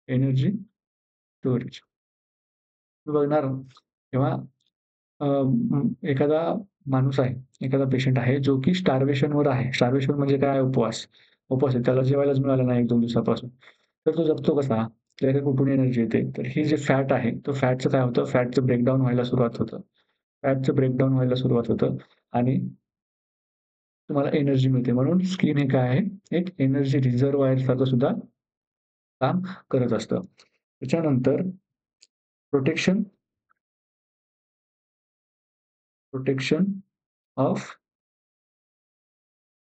S1: Energy storage. तुम्ही बघणार तेव्हा एखादा माणूस आहे, एखादा पेशंट आहे, जो की स्टार्वेशनवर आहे. स्टार्वेशन म्हणजे काय? उपवास. उपवास आहे. त्याला जेवायलाच मिळालं नाही 1-2 दिवसापासून. तर तो जगतो कसा? त्याला कुठून एनर्जी येते? तर ही जे फॅट आहे, तो फॅटचं काय होतं? फॅटचं ब्रेकडाउन व्हायला सुरुवात होतं. फॅटचं ब्रेकडाउन व्हायला सुरुवात होतं आणि तुम्हाला एनर्जी मिळते. म्हणून स्किन हे काय आहे? एक एनर्जी रिझर्व्हायर सारखं सुद्धा काम करत असतं. त्याच्यानंतर protection protection of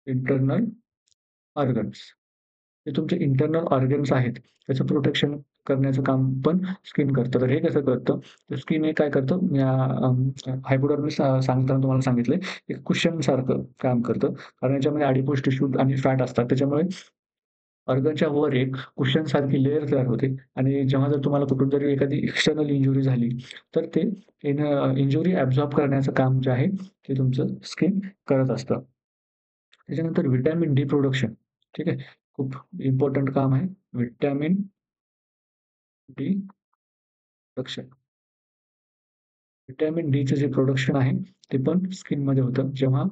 S1: internal organs. जे तुमचे इंटर्नल ऑर्गन्स आहेत, त्याचं प्रोटेक्शन करण्याचं काम पण स्किन करतं. तर हे कसं करतं? तर स्किन हे काय करतं? हायपोडर्मिस सांगताना तुम्हाला सांगितलंय, एक कुशनसारखं काम करतं. कारण याच्यामध्ये ॲडिपोज टिश्यू आणि फॅट असतात. त्याच्यामुळे ऑर्गनच्या वर एक कुशनसारखी लेयर तयार होते आणि जेव्हा जर तुम्हाला कुठून जरी एखादी एक्सटर्नल इंजुरी झाली, तर ते इंजुरी ॲब्सॉर्ब करण्याचं काम जे आहे, ते तुमचं स्किन करत असतं. त्याच्यानंतर व्हिटॅमिन डी प्रोडक्शन. ठीक आहे. खूप इम्पोर्टंट काम आहे. Vitamin D production. व्हिटॅमिन डीचं जे प्रोडक्शन आहे, ते पण स्किनमध्ये होतं. जेव्हा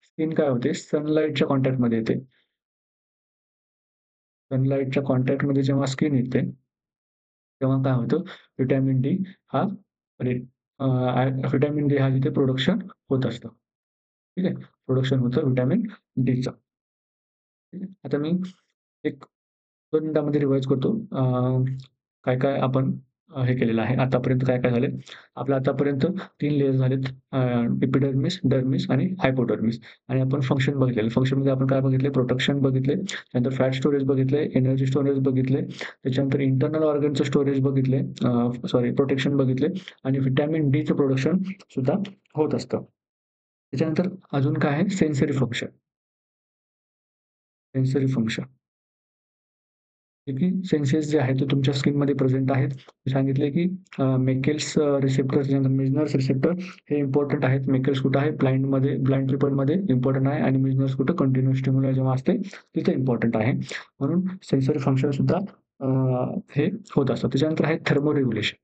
S1: स्किन काय होते, सनलाईटच्या कॉन्टॅक्टमध्ये येते. सनलाईटच्या कॉन्टॅक्टमध्ये जेव्हा स्किन येते, तेव्हा काय होतं, व्हिटॅमिन डी हा रि व्हिटॅमिन डी हा तिथे प्रोडक्शन होत असतं. ठीक आहे. प्रोडक्शन होतं व्हिटॅमिन डीचं. ठीक आहे. आता मी एक 2 मिनिटांमध्ये रिवाईज करतो. काय-काय आपण हे केलेलं आहे. आतापर्यंत काय-काय झालंय. आपलं आतापर्यंत 3 लेयर झालेत. एपिडर्मिस, डर्मिस आणि हायपोडर्मिस आणि आपण फंक्शन बघितलेलं. फंक्शनमध्ये आपण काय बघितले? प्रोटेक्शन बघितले, त्यानंतर फॅट स्टोरेज बघितले, एनर्जी स्टोरेज बघितले, त्याच्यानंतर इंटर्नल ऑर्गनचं स्टोरेज बघितले, सॉरी प्रोटेक्शन बघितले आणि व्हिटॅमिन डीचं प्रोडक्शन सुद्धा होत असतं. त्याच्यानंतर अजून काय आहे? Sensory function. Sensory function. जे की सेन्सेस जे आहेत ते तुमच्या स्किनमध्ये प्रेझेंट आहेत. मी सांगितले की मेकेल्स रिसेप्टर त्याच्यानंतर मिजनर्स रिसेप्टर हे इम्पोर्टंट आहेत. मेकेल्स कुठं आहे? ब्लाइंड पीपलमध्ये इम्पोर्टंट आहे आणि मिजनर्स कुठं? कंटिन्यूअस स्टिम्युलाई जेव्हा असते तिथे इम्पोर्टंट आहे. म्हणून सेन्सरी फंक्शन सुद्धा हे होत असतं. त्याच्यानंतर आहे थर्मो रेग्युलेशन.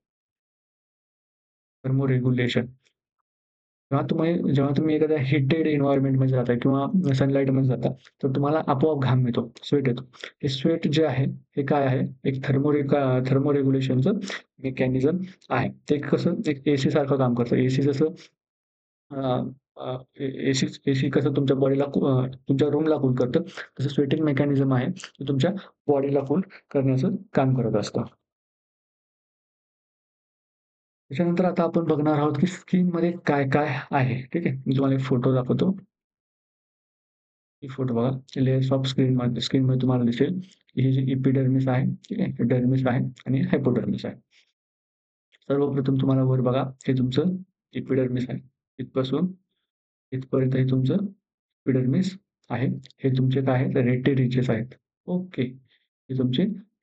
S1: जेव्हा तुम्ही एखाद्या हीटेड एन्व्हायर्नमेंटमध्ये जाता किंवा सनलाईटमध्ये जाता, तर तुम्हाला आपोआप घाम येतो, स्वेट येतो. हे स्वेट जे आहे, हे काय आहे? एक थर्मो रेग्युलेशनचं मेकॅनिझम आहे. ते कसं एक एसी सारखं काम करतं. एसी जसं अ, अ, एसी कसं तुमच्या रूमला कूल करतं, तसं स्वेटिंग मेकॅनिझम आहे, ते तुमच्या बॉडीला कूल करण्याचं काम करत असतं. त्याच्यानंतर आता आपण बघणार आहोत, की स्किनमध्ये काय-काय आहे, ठीक आहे. मी तुम्हाला एक फोटो दाखवतो. ही फोटो बघा. लेयर्स ऑफ स्किनमध्ये तुम्हाला दिसेल, की हे जे एपिडर्मिस आहे, ठीक आहे. डर्मिस आहे आणि हायपोडर्मिस आहे. सर्वप्रथम तुम्हाला वर बघा, हे तुमचं एपिडर्मिस आहे. इथपासून इथपर्यंत हे तुमचं एपिडर्मिस आहे. हे तुमचे काय आहेत? रेटे रिजेस आहेत. ओके.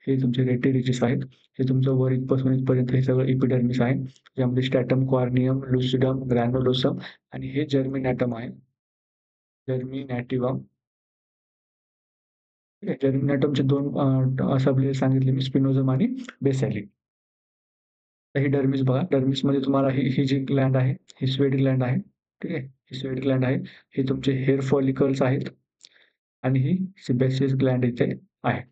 S1: हे तुमचे रेटे रिजेस आहेत. हे तुमचं वर इथपासून इथपर्यंत हे सगळं एपिडर्मिस आहे. यामध्ये स्ट्रॅटम कॉर्नियम, लुसिडम, ग्रॅन्युलोसम आणि हे जर्मिनॅटम आहे. जर्मिनॅटिव्हम. ठीक आहे. जर्मिनॅटमचे 2 सब लेयर सांगितले मी स्पिनोझम आणि बेसॅलिक. तर ही डर्मिस बघा. डर्मिसमध्ये तुम्हाला ही जी ग्लँड आहे, ही स्वेट ग्लँड आहे. ठीक आहे. ही स्वेट ग्लँड आहे. हे तुमचे हेअर फॉलिकल्स आहेत आणि ही सिबॅशियस ग्लँड इथे आहे.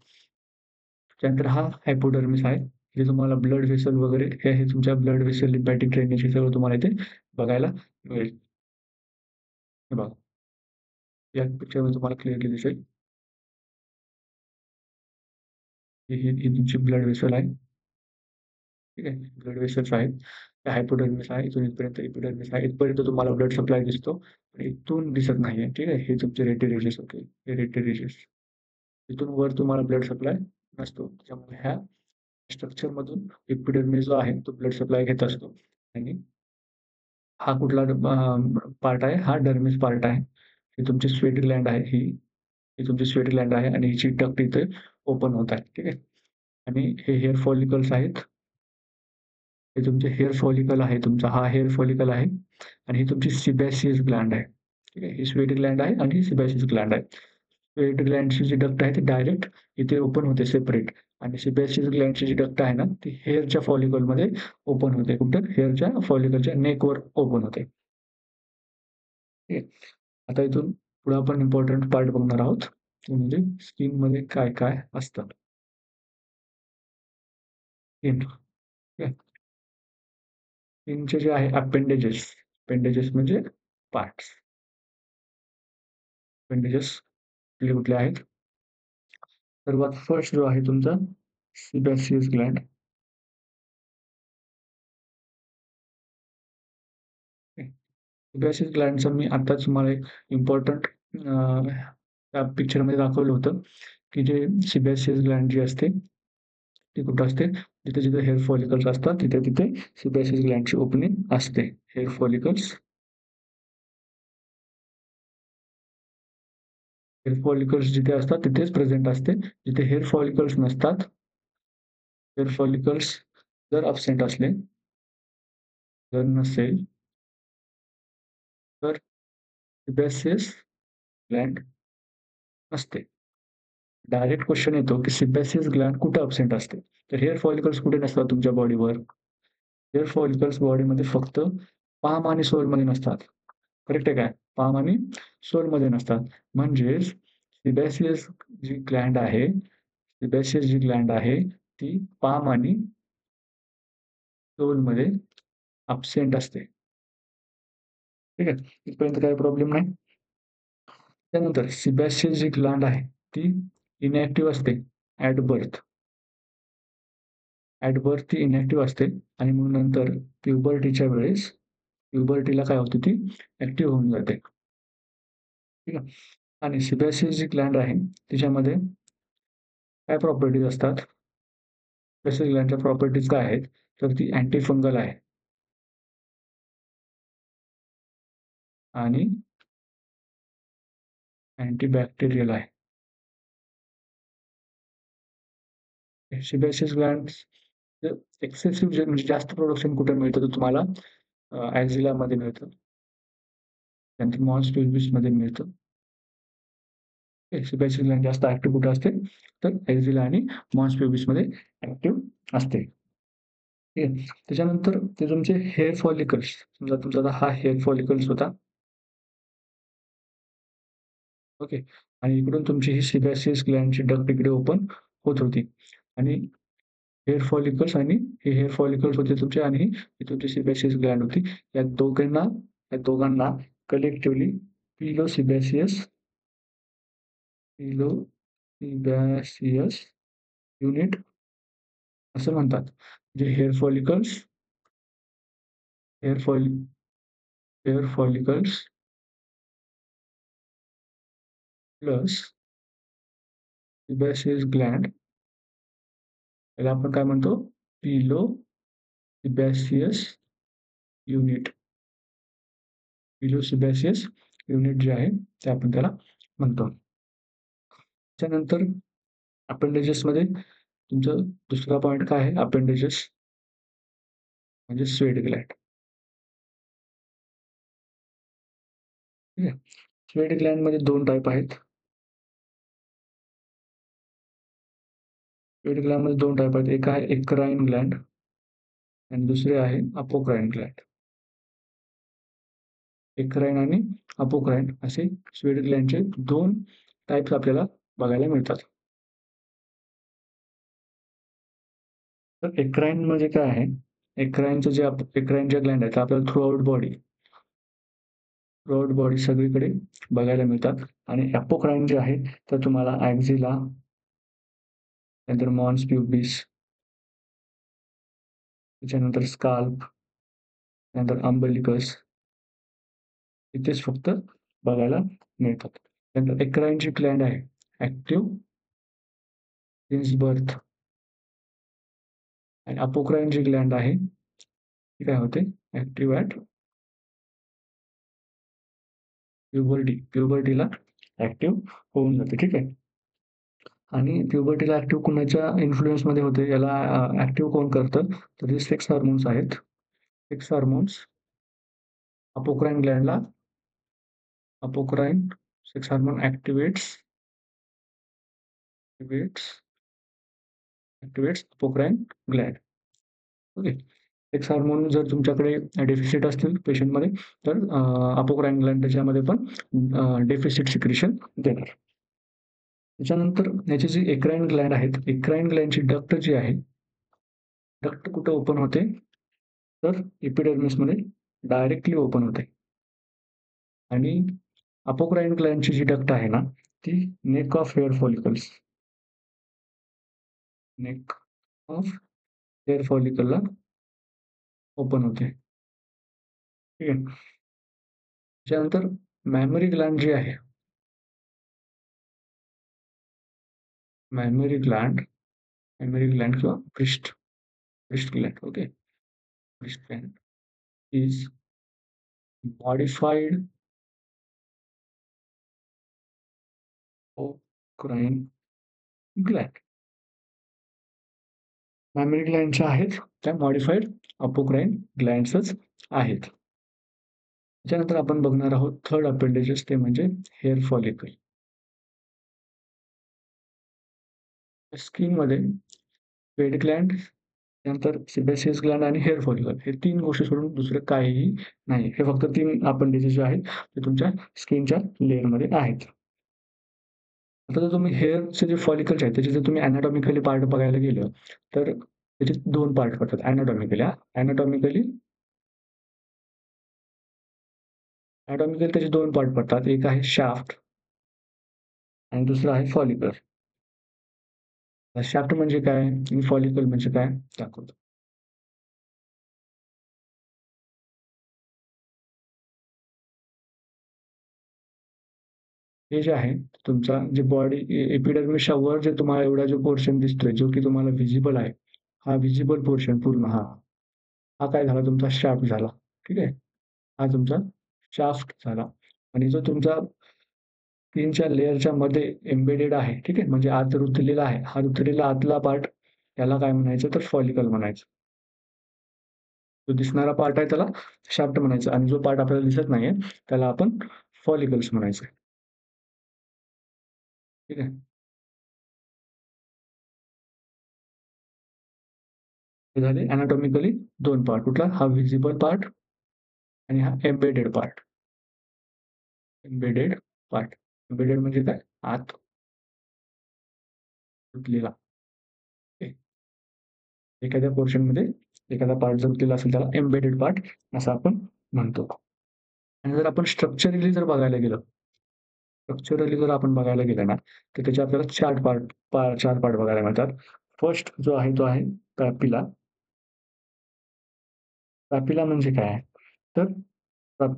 S1: त्यानंतर हा हायपोडर्मिस आहे. इथे तुम्हाला ब्लड व्हेसल वगैरे हे तुमच्या ब्लड व्हेसल, लिम्फॅटिक ड्रेनेज हे सगळं तुम्हाला इथे बघायला मिळेल. हे बघा. या पिक्चरमध्ये तुम्हाला क्लिअरली दिसेल. ही तुमची ब्लड व्हेसल आहे. ठीक आहे. ब्लड व्हेसल्स आहेत. ते हायपोडर्मिस आहे. इथून इथपर्यंत एपिडर्मिस आहे. इथपर्यंत तुम्हाला ब्लड सप्लाय दिसतो. पण इथून दिसत नाहीये. ठीक आहे. हे तुमचे रेटिरेजेस होते. हे रेटिरेजेस. इथून वर तुम्हाला ब्लड सप्लाय नसतो. त्याच्यामुळे ह्या स्ट्रक्चरमधून एपिडर्मिस जो आहे तो ब्लड सप्लाय घेत असतो आणि हा कुठला पार्ट आहे? हा डर्मिस पार्ट आहे. ही तुमची स्वेट ग्लँड आहे ही तुमची स्वेट ग्लँड आहे आणि हिची डक्ट इथे ओपन होत आहे. ठीक आहे. आणि हे हेअर फॉलिकल्स आहेत. हे तुमचे हेअर फॉलिकल आहे तुमचा हा हेअर फॉलिकल आहे आणि ही तुमची सिबॅशियस ग्लँड आहे. ठीक आहे. ही स्वेट ग्लँड आहे आणि ही सिबॅशियस ग्लँड आहे. स्वेट ग्लँडची जी डक्ट आहे ती डायरेक्ट इथे ओपन होते सेपरेट आणि सेबॅसियस ग्लॅंडची जी डक्ट आहे ना, ती हेअरच्या फॉलिकलमध्ये ओपन होते. कुठं? हेअरच्या फॉलिकलच्या नेकवर ओपन होते. ठीक आहे. आता इथून पुढे आपण इम्पोर्टंट पार्ट बघणार आहोत. ते म्हणजे स्किनमध्ये काय-काय असतं. स्किन. ठीक आहे. स्किनचे जे आहे अपेंडेजेस. अपेंडेजेस म्हणजे पार्ट्स. अपेंडेजेस कुठले-कुठले आहेत? सर्वात फर्स्ट जो आहे तुमचा सेबॅसियस ग्लॅंड. सेबॅसियस ग्लॅंडचा मी आत्ताच तुम्हाला एक इम्पोर्टंट त्या पिक्चरमध्ये दाखवलं होतं, की जे सेबॅसियस ग्लॅंड जी असते, ती कुठं असते? जिथे-जिथे हेअर फॉलिकल्स असतात, तिथे-तिथे सेबॅसियस ग्लॅंडची ओपनिंग असते. हेअर फॉलिकल्स हेअर फॉलिकल्स जिथे असतात तिथेच प्रेझेंट असते. जिथे हेअर फॉलिकल्स नसतात, हेअर फॉलिकल्स जर अब्सेंट असले, जर नसेल, तर सेबॅसियस ग्लॅंड नसते. डायरेक्ट क्वेश्चन येतो, की सेबॅसियस ग्लॅंड कुठे अब्सेंट असते? तर हेअर फॉलिकल्स कुठे नसतात तुमच्या बॉडीवर? हेअर फॉलिकल्स बॉडीमध्ये फक्त पाम आणि सोलमध्ये नसतात. करेक्ट आहे काय? पाम आणि सोलमध्ये नसतात. म्हणजेच सेबॅसियस जी ग्लॅंड आहे, ती पाम आणि सोलमध्ये अब्सेंट असते. ठीक आहे. इथपर्यंत काही प्रॉब्लेम नाही. त्यानंतर सेबॅसियस जी ग्लॅंड आहे, ती इनॅक्टिव्ह असते ॲट बर्थ. ॲट बर्थ ती इनॅक्टिव्ह असते आणि मग नंतर प्युबर्टीला काय होते ती ॲक्टिव्ह होऊन जाते. ठीक आहे. आणि सेबॅसियस जी ग्लॅंड आहे, तिच्यामध्ये काय प्रॉपर्टीज असतात? सेबॅसियस ग्लॅंडच्या प्रॉपर्टीज काय आहेत? तर ती अँटी फंगल आहे आणि अँटीबॅक्टेरियल आहे. सेबॅसियस ग्लॅंड एक्सेसिव्ह म्हणजे जास्त प्रोडक्शन कुठे मिळतं? तर तुम्हाला ॲक्झिलामध्ये मिळतं. त्यानंतर मॉस पेल्विसमध्ये मिळतं. सेबॅसियस ग्लॅंड जास्त ॲक्टिव्ह कुठे असते? तर ॲक्झिला आणि मॉस पेल्विसमध्ये ॲक्टिव्ह असते. ठीक आहे. त्याच्यानंतर ते तुमचे हेअर फॉलिकल्स, समजा तुमचा आता हा हेअर फॉलिकल्स होता. ओके. आणि इकडून तुमची ही सेबॅसियस ग्लॅंडची डक्ट इकडे ओपन होत होती आणि हे हेअर फॉलिकल्स होते तुमचे आणि ही तुमची सेबॅसियस ग्लॅंड होती. या दोघांना कलेक्टिव्हली पिलोसेबॅसियस पिलोसेबॅसियस युनिट असं म्हणतात. जे hair fall hair follicles plus sebaceous gland याला आपण काय म्हणतो? पिलोसेबॅसियस युनिट. पिलोसेबॅसियस युनिट जे आहे ते आपण त्याला म्हणतो. त्याच्यानंतर अपेंडेजेसमध्ये तुमचं दुसरा पॉइंट काय आहे? अपेंडेजेस म्हणजे स्वेट ग्लँड. ठीक आहे. स्वेट ग्लँडमध्ये 2 टाइप आहेत. स्वेट ग्लँडमध्ये 2 टाइप आहेत. एक आहे एक्राईन ग्लँड आणि दुसरे आहे अपोक्राईन ग्लँड. एक्राईन आणि अपोक्राईन असे स्वेट ग्लँडचे 2 टाइप्स आपल्याला बघायला मिळतात. तर एक्राईन म्हणजे काय आहे? एक्राईन ज्या ग्लँड आहेत आपल्याला थ्रूआउट बॉडी सगळीकडे बघायला मिळतात आणि अपोक्राईन जे आहे तर तुम्हाला ॲक्झिला, त्यानंतर मॉन्स प्यूबिस, त्याच्यानंतर स्काल्प, त्यानंतर अम्बिलिकस इथेच फक्त बघायला मिळतात. त्यानंतर एक्राईन जी ग्लँड आहे ॲक्टिव्ह सिन्स बर्थ आणि अपोक्राईन जी ग्लँड आहे ती काय होते? ॲक्टिव्ह ॲट प्युबर्टीला ॲक्टिव्ह होऊन जाते. ठीक आहे. आणि प्युबर्टीला ॲक्टिव्ह कुणाच्या इन्फ्लुअन्समध्ये होते? याला ॲक्टिव्ह कोण करतं? तर जे सेक्स हार्मोन्स आहेत. सेक्स हार्मोन्स अपोक्राईन ग्लँडला apocrine sex hormone activates activates apocrine gland. Okay. Sex hormone जर तुमच्याकडे डेफिसिट असतील पेशंटमध्ये तर अपोक्राईन ग्लॅंड त्याच्यामध्ये पण डेफिसिट सिक्रेशन देणार. त्याच्यानंतर याची जी एक्राईन ग्लॅंड आहेत, एक्राईन ग्लॅंडची डक्ट जी आहे, डक्ट कुठे ओपन होते? तर एपिडर्मिसमध्ये डायरेक्टली ओपन होते. आणि अपोक्राईन ग्लॅंडची जी डक्ट आहे ना, ती neck of hair follicles, neck of hair फॉलिकलला ओपन होते. ठीक आहे. त्याच्यानंतर मॅमरी ग्लॅंड जी आहे, मॅमरी ग्लॅंड, मॅमरी ग्लॅंड किंवा breast gland. Okay. Breast gland is modified apocrine gland. Mammary gland आहेत त्या मॉडिफाईड अपोक्राईन ग्लॅंड्सच आहेत. त्याच्यानंतर आपण बघणार आहोत थर्ड अपेंडेजेस, ते म्हणजे हेअर फॉलिकल. स्किनमध्ये स्वेट ग्लॅंड, त्यानंतर सिबेसियस ग्लॅंड आणि हेअर फॉलिकल हे 3 गोष्टी सोडून दुसरं काहीही नाही. हे फक्त 3 अपेंडेजेस जे आहेत ते तुमच्या स्किनच्या लेयरमध्ये आहेत. आता जर तुम्ही हेअरचे जे फॉलिकल्स आहेत त्याचे जर तुम्ही एनाटॉमिकली पार्ट बघायला गेलं तर त्याचे 2 पार्ट पडतात एनाटॉमिकली. एनाटॉमिकली त्याचे 2 पार्ट पडतात. एक आहे शाफ्ट आणि दुसरं आहे फॉलिकल. शाफ्ट म्हणजे काय आणि फॉलिकल म्हणजे काय दाखवतो. हे जे आहे तुमचा जे बॉडी एपिडर्मिसच्या वर जे तुम्हाला एवढा जो पोर्शन दिसतोय, जो की तुम्हाला व्हिजिबल आहे. हा व्हिजिबल पोर्शन पूर्ण हा काय झाला तुमचा शाफ्ट झाला. ठीक आहे. हा तुमचा शाफ्ट झाला आणि जो तुमचा स्किनच्या लेयरच्या मध्ये एम्बेडेड आहे. ठीक आहे. म्हणजे आत रुतलेला आहे. हा रुतलेला आतला पार्ट त्याला काय म्हणायचं तर फॉलिकल म्हणायचं. जो दिसणारा पार्ट आहे त्याला शाफ्ट म्हणायचं आणि जो पार्ट आपल्याला दिसत नाहीये त्याला आपण फॉलिकल्स म्हणायचं. ठीक आहे. हे झाले एनाटॉमिकली 2 पार्ट. कुठला? हा व्हिजिबल पार्ट आणि हा embedded part. Embedded part. Embedded म्हणजे काय? आत रुतलेला. ओके. एखाद्या पोर्शनमध्ये एखादा पार्ट जर रुतलेला असेल त्याला एम्बेडेड पार्ट असं आपण म्हणतो. आणि जर आपण स्ट्रक्चरली जर आपण बघायला गेलं ना, तर त्याचे आपल्याला 4 पार्ट बघायला मिळतात. फर्स्ट जो आहे तो आहे पॅपिला. पॅपिला म्हणजे काय? तर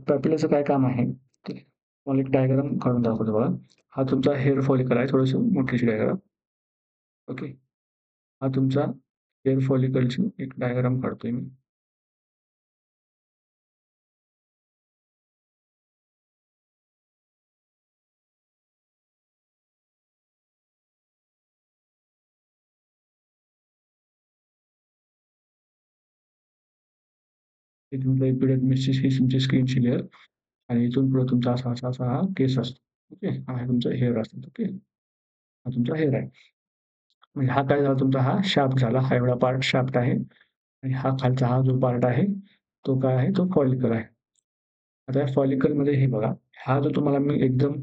S1: पॅपिलाचं काय काम आहे? तर तुम्हाला एक डायग्राम काढून दाखवतो बघा. हा तुमचा हेअर फॉलिकल आहे. थोडंसं मोठीशी डायग्राम. ओके. हा तुमचा हेअर फॉलिकलची एक डायग्राम काढतोय मी. हे तुमचं एपिडर्मिसची ही तुमची स्किनची लेयर आणि इथून पुढे तुमचा असा हा केस असतो. ओके. हा आहे तुमचं हेअर असतं. ओके. हा तुमचा हेअर आहे. म्हणजे हा काय झाला तुमचा हा शाफ्ट झाला. हा एवढा पार्ट शाफ्ट आहे आणि हा खालचा हा जो पार्ट आहे, तो काय आहे? तो फॉलिकल आहे. आता या फॉलिकलमध्ये हे बघा, हा जो तुम्हाला मी एकदम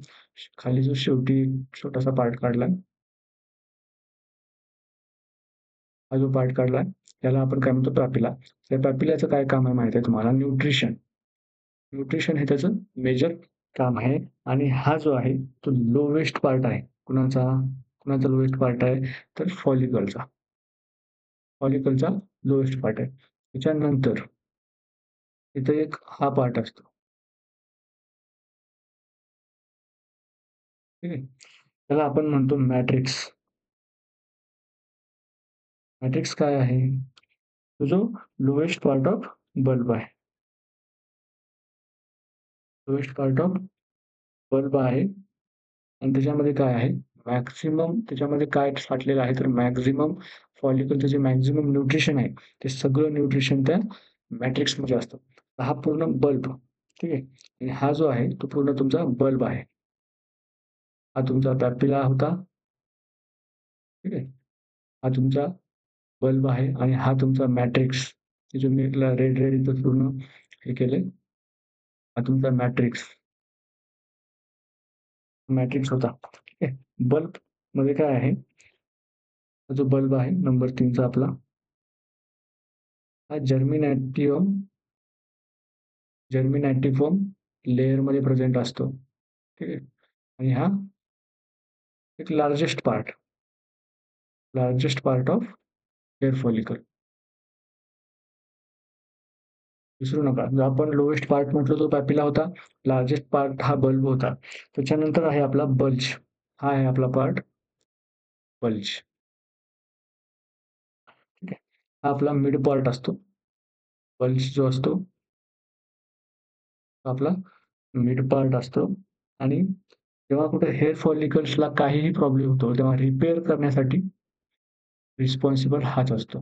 S1: खाली जो शेवटी छोटासा पार्ट काढलाय, हा जो पार्ट काढलाय, याला आपण काय म्हणतो पॅपिला. त्या पॅपिलाचं काय काम आहे माहिती आहे तुम्हाला? न्यूट्रिशन. न्यूट्रिशन हे त्याचं मेजर काम आहे आणि हा जो आहे तो लोवेस्ट पार्ट आहे. कुणाचा? कुणाचा लोवेस्ट पार्ट आहे? तर फॉलिकलचा. फॉलिकलचा लोवेस्ट पार्ट आहे. त्याच्यानंतर इथे एक हा पार्ट असतो. ठीक आहे. त्याला आपण म्हणतो मॅट्रिक्स. मॅट्रिक्स काय आहे? तो जो लोएस्ट पार्ट ऑफ बल्ब आहे. लोएस्ट पार्ट ऑफ बल्ब आहे आणि त्याच्यामध्ये काय आहे? मॅक्सिमम त्याच्यामध्ये काय साठलेलं आहे तर मॅक्सिमम फॉलिकलचं जे मॅक्सिमम न्यूट्रिशन आहे, ते सगळं न्यूट्रिशन त्या मॅट्रिक्समध्ये असतं. हा पूर्ण बल्ब. ठीक आहे. आणि हा जो आहे तो पूर्ण तुमचा बल्ब आहे. हा तुमचा पॅपिला होता. ठीक आहे. हा तुमचा बल्ब आहे आणि हा तुमचा मॅट्रिक्स. हे जो मी रेड रेड इथं पूर्ण हे केलंय, हा तुमचा मॅट्रिक्स होता. ठीक आहे. बल्बमध्ये काय आहे, हा जो बल्ब आहे नंबर 3 चा आपला, हा जर्मिनॅटिव्हम लेयरमध्ये प्रेझेंट असतो. ठीक आहे. आणि हा एक largest part of hair follicle. विसरू नका. जर आपण लोएस्ट पार्ट म्हटलं तो पॅपिला होता, लार्जेस्ट पार्ट हा बल्ब होता. त्याच्यानंतर आहे आपला बल्ज. हा आहे आपला पार्ट बल्ज. ठीक आहे. हा आपला मिड पार्ट असतो. बल्ज जो असतो तो आपला मिड पार्ट असतो. आणि जेव्हा कुठे हेअर फॉलिकल्सला काहीही प्रॉब्लेम होतो, तेव्हा रिपेअर करण्यासाठी रिस्पॉन्सिबल हाच असतो.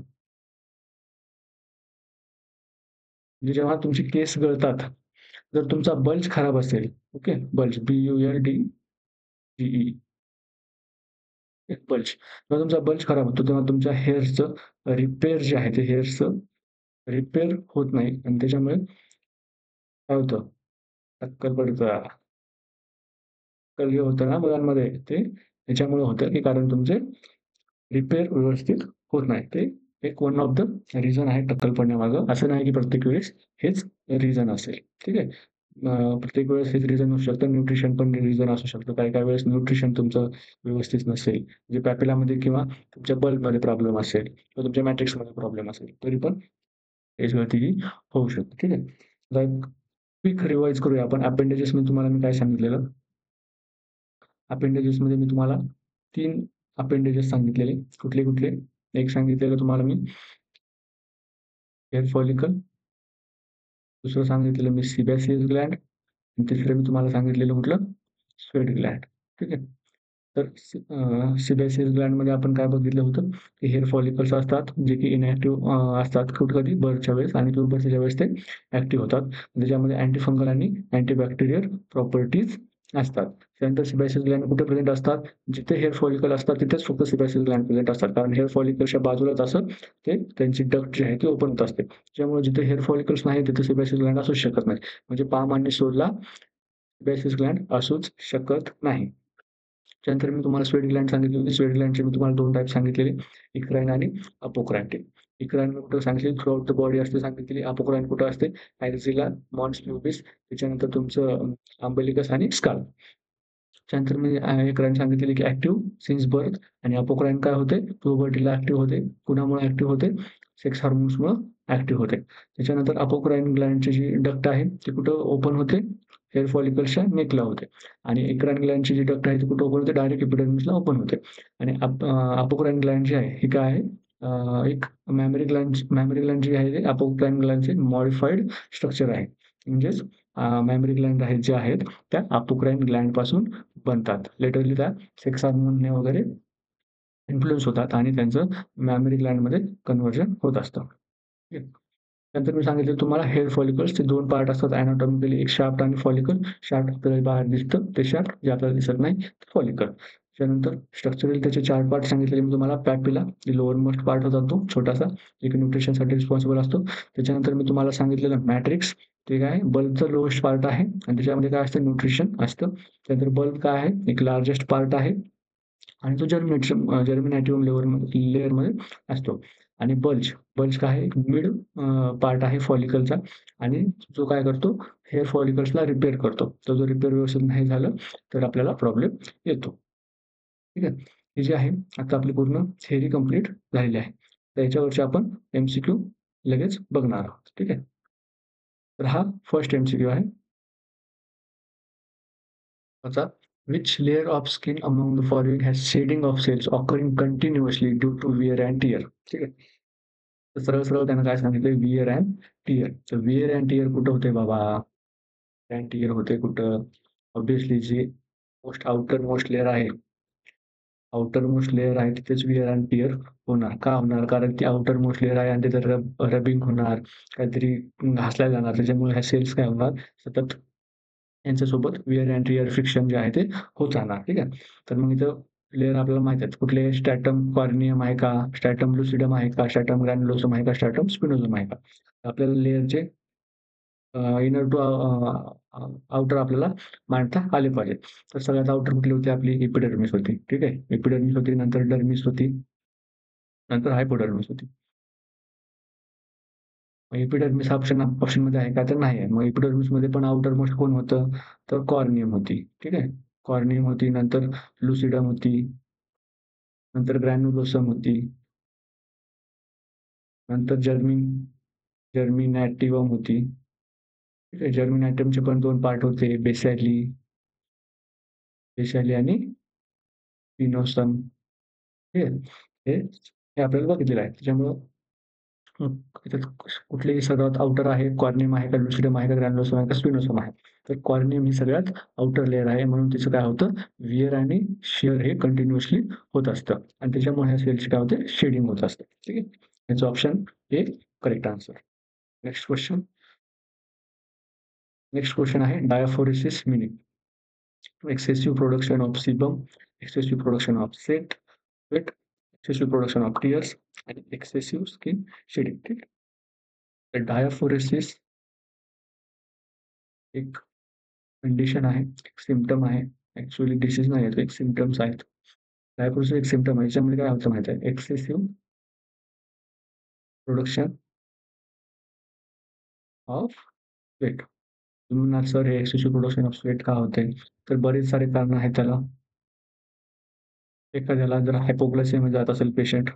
S1: म्हणजे जेव्हा तुमचे केस गळतात, जर तुमचा बल्ज खराब असेल, ओके, बल्ज BULDGE, एक बल्ज. जेव्हा तुमचा बल्ज खराब होतो, तेव्हा तुमच्या हेअर्सचं रिपेअर जे आहे, ते हेअर्सचं रिपेअर होत नाही आणि त्याच्यामुळे काय होतं, टक्कल पडतं. टक्कल जे होतं ना मुलांमध्ये, ते त्याच्यामुळे होतं, की कारण तुमचे रिपेअर व्यवस्थित होत नाही. ते एक वन ऑफ द रिझन आहे टक्कल पडण्यामागं. असं नाही की प्रत्येक वेळेस हेच रिझन असेल. ठीक आहे. प्रत्येक वेळेस हेच रिझन असू शकतं. न्यूट्रिशन पण रिझन असू शकतं. काही-काही वेळेस न्यूट्रिशन तुमचं व्यवस्थित नसेल. म्हणजे पॅपिलामध्ये किंवा तुमच्या बल्बमध्ये प्रॉब्लेम असेल किंवा तुमच्या मॅट्रिक्समध्ये प्रॉब्लेम असेल, तरी पण एजवरती ही होऊ शकते. ठीक आहे. आता एक क्विक रिवाइज करूया आपण. अपेंडेजेसमध्ये तुम्हाला मी काय सांगितलेलं? अपेंडेजेसमध्ये मी तुम्हाला 3 अपेंडेजेस सांगितलेले. कुठले-कुठले? एक सांगितलेलं तुम्हाला मी हेअर फॉलिकल, दुसरं सांगितलेलं मी सिबॅसियस ग्लॅंड आणि तिसरं मी तुम्हाला सांगितलेलं कुठलं? स्वेट ग्लॅंड. ठीक आहे. तर सिबॅसियस ग्लॅंडमध्ये आपण काय बघितलं होतं, की हेअर फॉलिकल्स असतात, जे की इनॅक्टिव्ह असतात कधी बर्थच्या वेळेस आणि प्युबर्सीच्या वेळेस ते ॲक्टिव्ह होतात. त्याच्यामध्ये अँटीफंगल आणि अँटीबॅक्टेरियल प्रॉपर्टीज असतात. त्यानंतर सिबॅसियस ग्लॅंड कुठे प्रेझेंट असतात? जिथे हेअर फॉलिकल असतात तिथेच फक्त सिबॅसियस ग्लॅंड प्रेझेंट असतात. कारण हेअर फॉलिकलच्या बाजूलाच असं ते त्यांची डक्ट जी आहे ती ओपन होत असते. त्यामुळे जिथे हेअर फॉलिकल्स नाही तिथे सिबॅसियस ग्लॅंड असूच शकत नाही. म्हणजे पाम आणि सोडला सिबॅसियस ग्लॅंड असूच शकत नाही. त्यानंतर मी तुम्हाला स्वेट ग्लॅंड सांगितली होती. स्वेट ग्लॅंडचे मी तुम्हाला 2 टाइप सांगितलेले, इक्राइन आणि अपोक्राइन. इक्राइन मी कुठं सांगितली? थ्रूआउट द बॉडी असते सांगितलेली. अपोक्राइन कुठं असते? ॲक्झिला, मॉन्स प्यूबिस, त्याच्यानंतर तुमचं अम्बिलिकस आणि स्काल्प. त्यानंतर मी एक राईन सांगितलेली की ॲक्टिव्ह सिन्स बर्थ आणि अपोक्राइन काय होते? प्युबर्टीला ॲक्टिव्ह होते. कुणामुळे ॲक्टिव्ह होते? सेक्स हार्मोन्समुळं ॲक्टिव्ह होते. त्याच्यानंतर अपोक्राइन ग्लॅंडची जी डक्ट आहे ती कुठं ओपन होते? हेअर फॉलिकल्सच्या नेकला होते आणि एक्राइन ग्लॅंडची जी डक्ट आहे ती कुठं ओपन होते? डायरेक्ट एपिडर्मिसला ओपन होते. आणि अपोक्राइन ग्लॅंड जी आहे ही काय आहे? एक मॅमरी ग्लॅंड जी आहे ते अपोक्राइन ग्लॅंडचे मॉडिफाईड स्ट्रक्चर आहे. म्हणजेच मॅमरी ग्लॅंड आहेत जे आहेत त्या अपोक्राइन ग्लॅंडपासून बनतात. लिटरली त्या सेक्स हार्मोनने वगैरे इन्फ्लुअन्स होतात आणि त्यांचं मॅमरी ग्लँडमध्ये कन्व्हर्जन होत असतं. ठीक आहे. नंतर मी सांगितलं तुम्हाला हेअर फॉलिकल्सचे 2 पार्ट असतात एनाटॉमिकली, एक शाफ्ट आणि फॉलिकल. शाफ्ट आपल्याला बाहेर दिसतं ते शाफ्ट, जे आपल्याला दिसत नाही ते फॉलिकल. त्याच्यानंतर स्ट्रक्चरली त्याचे 4 पार्ट सांगितलेले मी तुम्हाला. पॅपिला लोअर मोस्ट पार्ट होता तो छोटासा, जे की न्यूट्रिशनसाठी रिस्पॉन्सिबल असतो. त्याच्यानंतर मी तुम्हाला सांगितलेलं मॅट्रिक्स, ते काय आहे? बल्बचं लोएस्ट पार्ट आहे आणि त्याच्यामध्ये काय असतं? न्यूट्रिशन असतं. त्यानंतर बल्ब काय आहे? एक लार्जेस्ट पार्ट आहे आणि तो जर्मिनेटिव्ह लेयरमध्ये असतो. आणि बल्ज काय आहे? मिड पार्ट आहे फॉलिकलचा आणि जो काय करतो? हेअर फॉलिकल्सला रिपेअर करतो. तो जर रिपेअर व्यवस्थित नाही झालं, तर आपल्याला प्रॉब्लेम येतो. ठीक आहे. ही जी आहे, आता आपली पूर्ण थिअरी कंप्लीट झालेली आहे. तर याच्यावरची आपण एम-सी-क्यू लगेच बघणार आहोत. ठीक आहे. तर हा फर्स्ट एम-सी-क्यू आहे. What's Which layer of skin among the following has shading of cells occurring continuously due to wear and tear? ठीक आहे. तर सरळ-सरळ त्यानं काय सांगितलंय? Wear and tear. तर विअर अँड टियर कुठं होते बाबा? अँड टियर होते कुठं? ऑब्व्हियसली जी आउटर मोस्ट लेयर आहे, आउटर मोस्ट लेयर आहे तिथेच विअर अँड टियर होणार. का होणार? कारण ती आउटर मोस्ट लेयर आहे आणि तिथे रबिंग होणार, काहीतरी घासल्या जाणार. त्याच्यामुळे ह्या सेल्स काय होणार? सतत यांच्यासोबत विअर अँड टियर फ्रिक्शन जे आहे ते होत राहणार. ठीक आहे. तर मग इथं लेयर आपल्याला माहिती आहेत. कुठले स्ट्रॅटम कॉर्नियम आहे का? स्ट्रॅटम लुसिडम आहे का? स्ट्रॅटम ग्रॅन्युलोसम आहे का? स्ट्रॅटम स्पिनोसम आहे का? आपल्याला लेयरचे इनर टू आउटर आपल्याला मांडता आले पाहिजे. तर सगळ्यात आउटर कुठली होती आपली? एपिडर्मिस होती. ठीक आहे. एपिडर्मिस होती, नंतर डर्मिस होती, नंतर हायपोडर्मिस होती. मग एपिडर्मिस ऑप्शनमध्ये आहे का? तर नाही आहे. मग एपिडर्मिसमध्ये पण आउटर मोस्ट कोण होतं? तर कॉर्नियम होती. ठीक आहे. कॉर्नियम होती, नंतर लुसिडम होती, नंतर ग्रॅन्युलोसम होती, नंतर जर्मिनॅटिव्हम होती. ठीक आहे. जर्मिनॅटिव्हमचे पण 2 पार्ट होते. बेसॅली आणि स्पिनोसम. ठीक आहे. हे हे आपल्याला बघितलेलं आहे. त्याच्यामुळं त्याच्यात कुठलेही सर्वात आउटर आहे, कॉर्नियम आहे का, लुसिडम आहे का, ग्रॅन्युलोसम आहे का, स्पिनोसम आहे. तर कॉर्नियम ही सगळ्यात आउटर लेयर आहे, म्हणून तिचं काय होतं, विअर आणि शिअर हे कंटिन्युअसली होत असतं आणि त्याच्यामुळे ह्या सेलची काय होते, शेडिंग होत असते. ठीक आहे. याचं option A correct answer. Next question. Next question आहे diaphoresis meaning. Excessive production of sebum, excessive production of sweat, excessive production of tears आणि एक्सेसिव्ह स्किन शेडिंग. ठीक आहे. तर डायफोरेसिस एक कंडिशन आहे, एक सिम्प्टम आहे. ॲक्चुअली डिसीज नाही आहे, तो एक सिम्प्टम्स आहेत. डायफोरेसिस एक सिम्प्टम आहे. याच्यामध्ये काय होतं माहिती आहे, एक्सेसिव्ह प्रोडक्शन ऑफ स्वेट. तुम्ही म्हणाल सर हे एक्सेसिव्ह प्रोडक्शन ऑफ स्वेट का होते? तर बरेच सारे कारणं आहेत त्याला. एखाद्याला जर हायपोग्लायसेमिया जात असेल पेशंट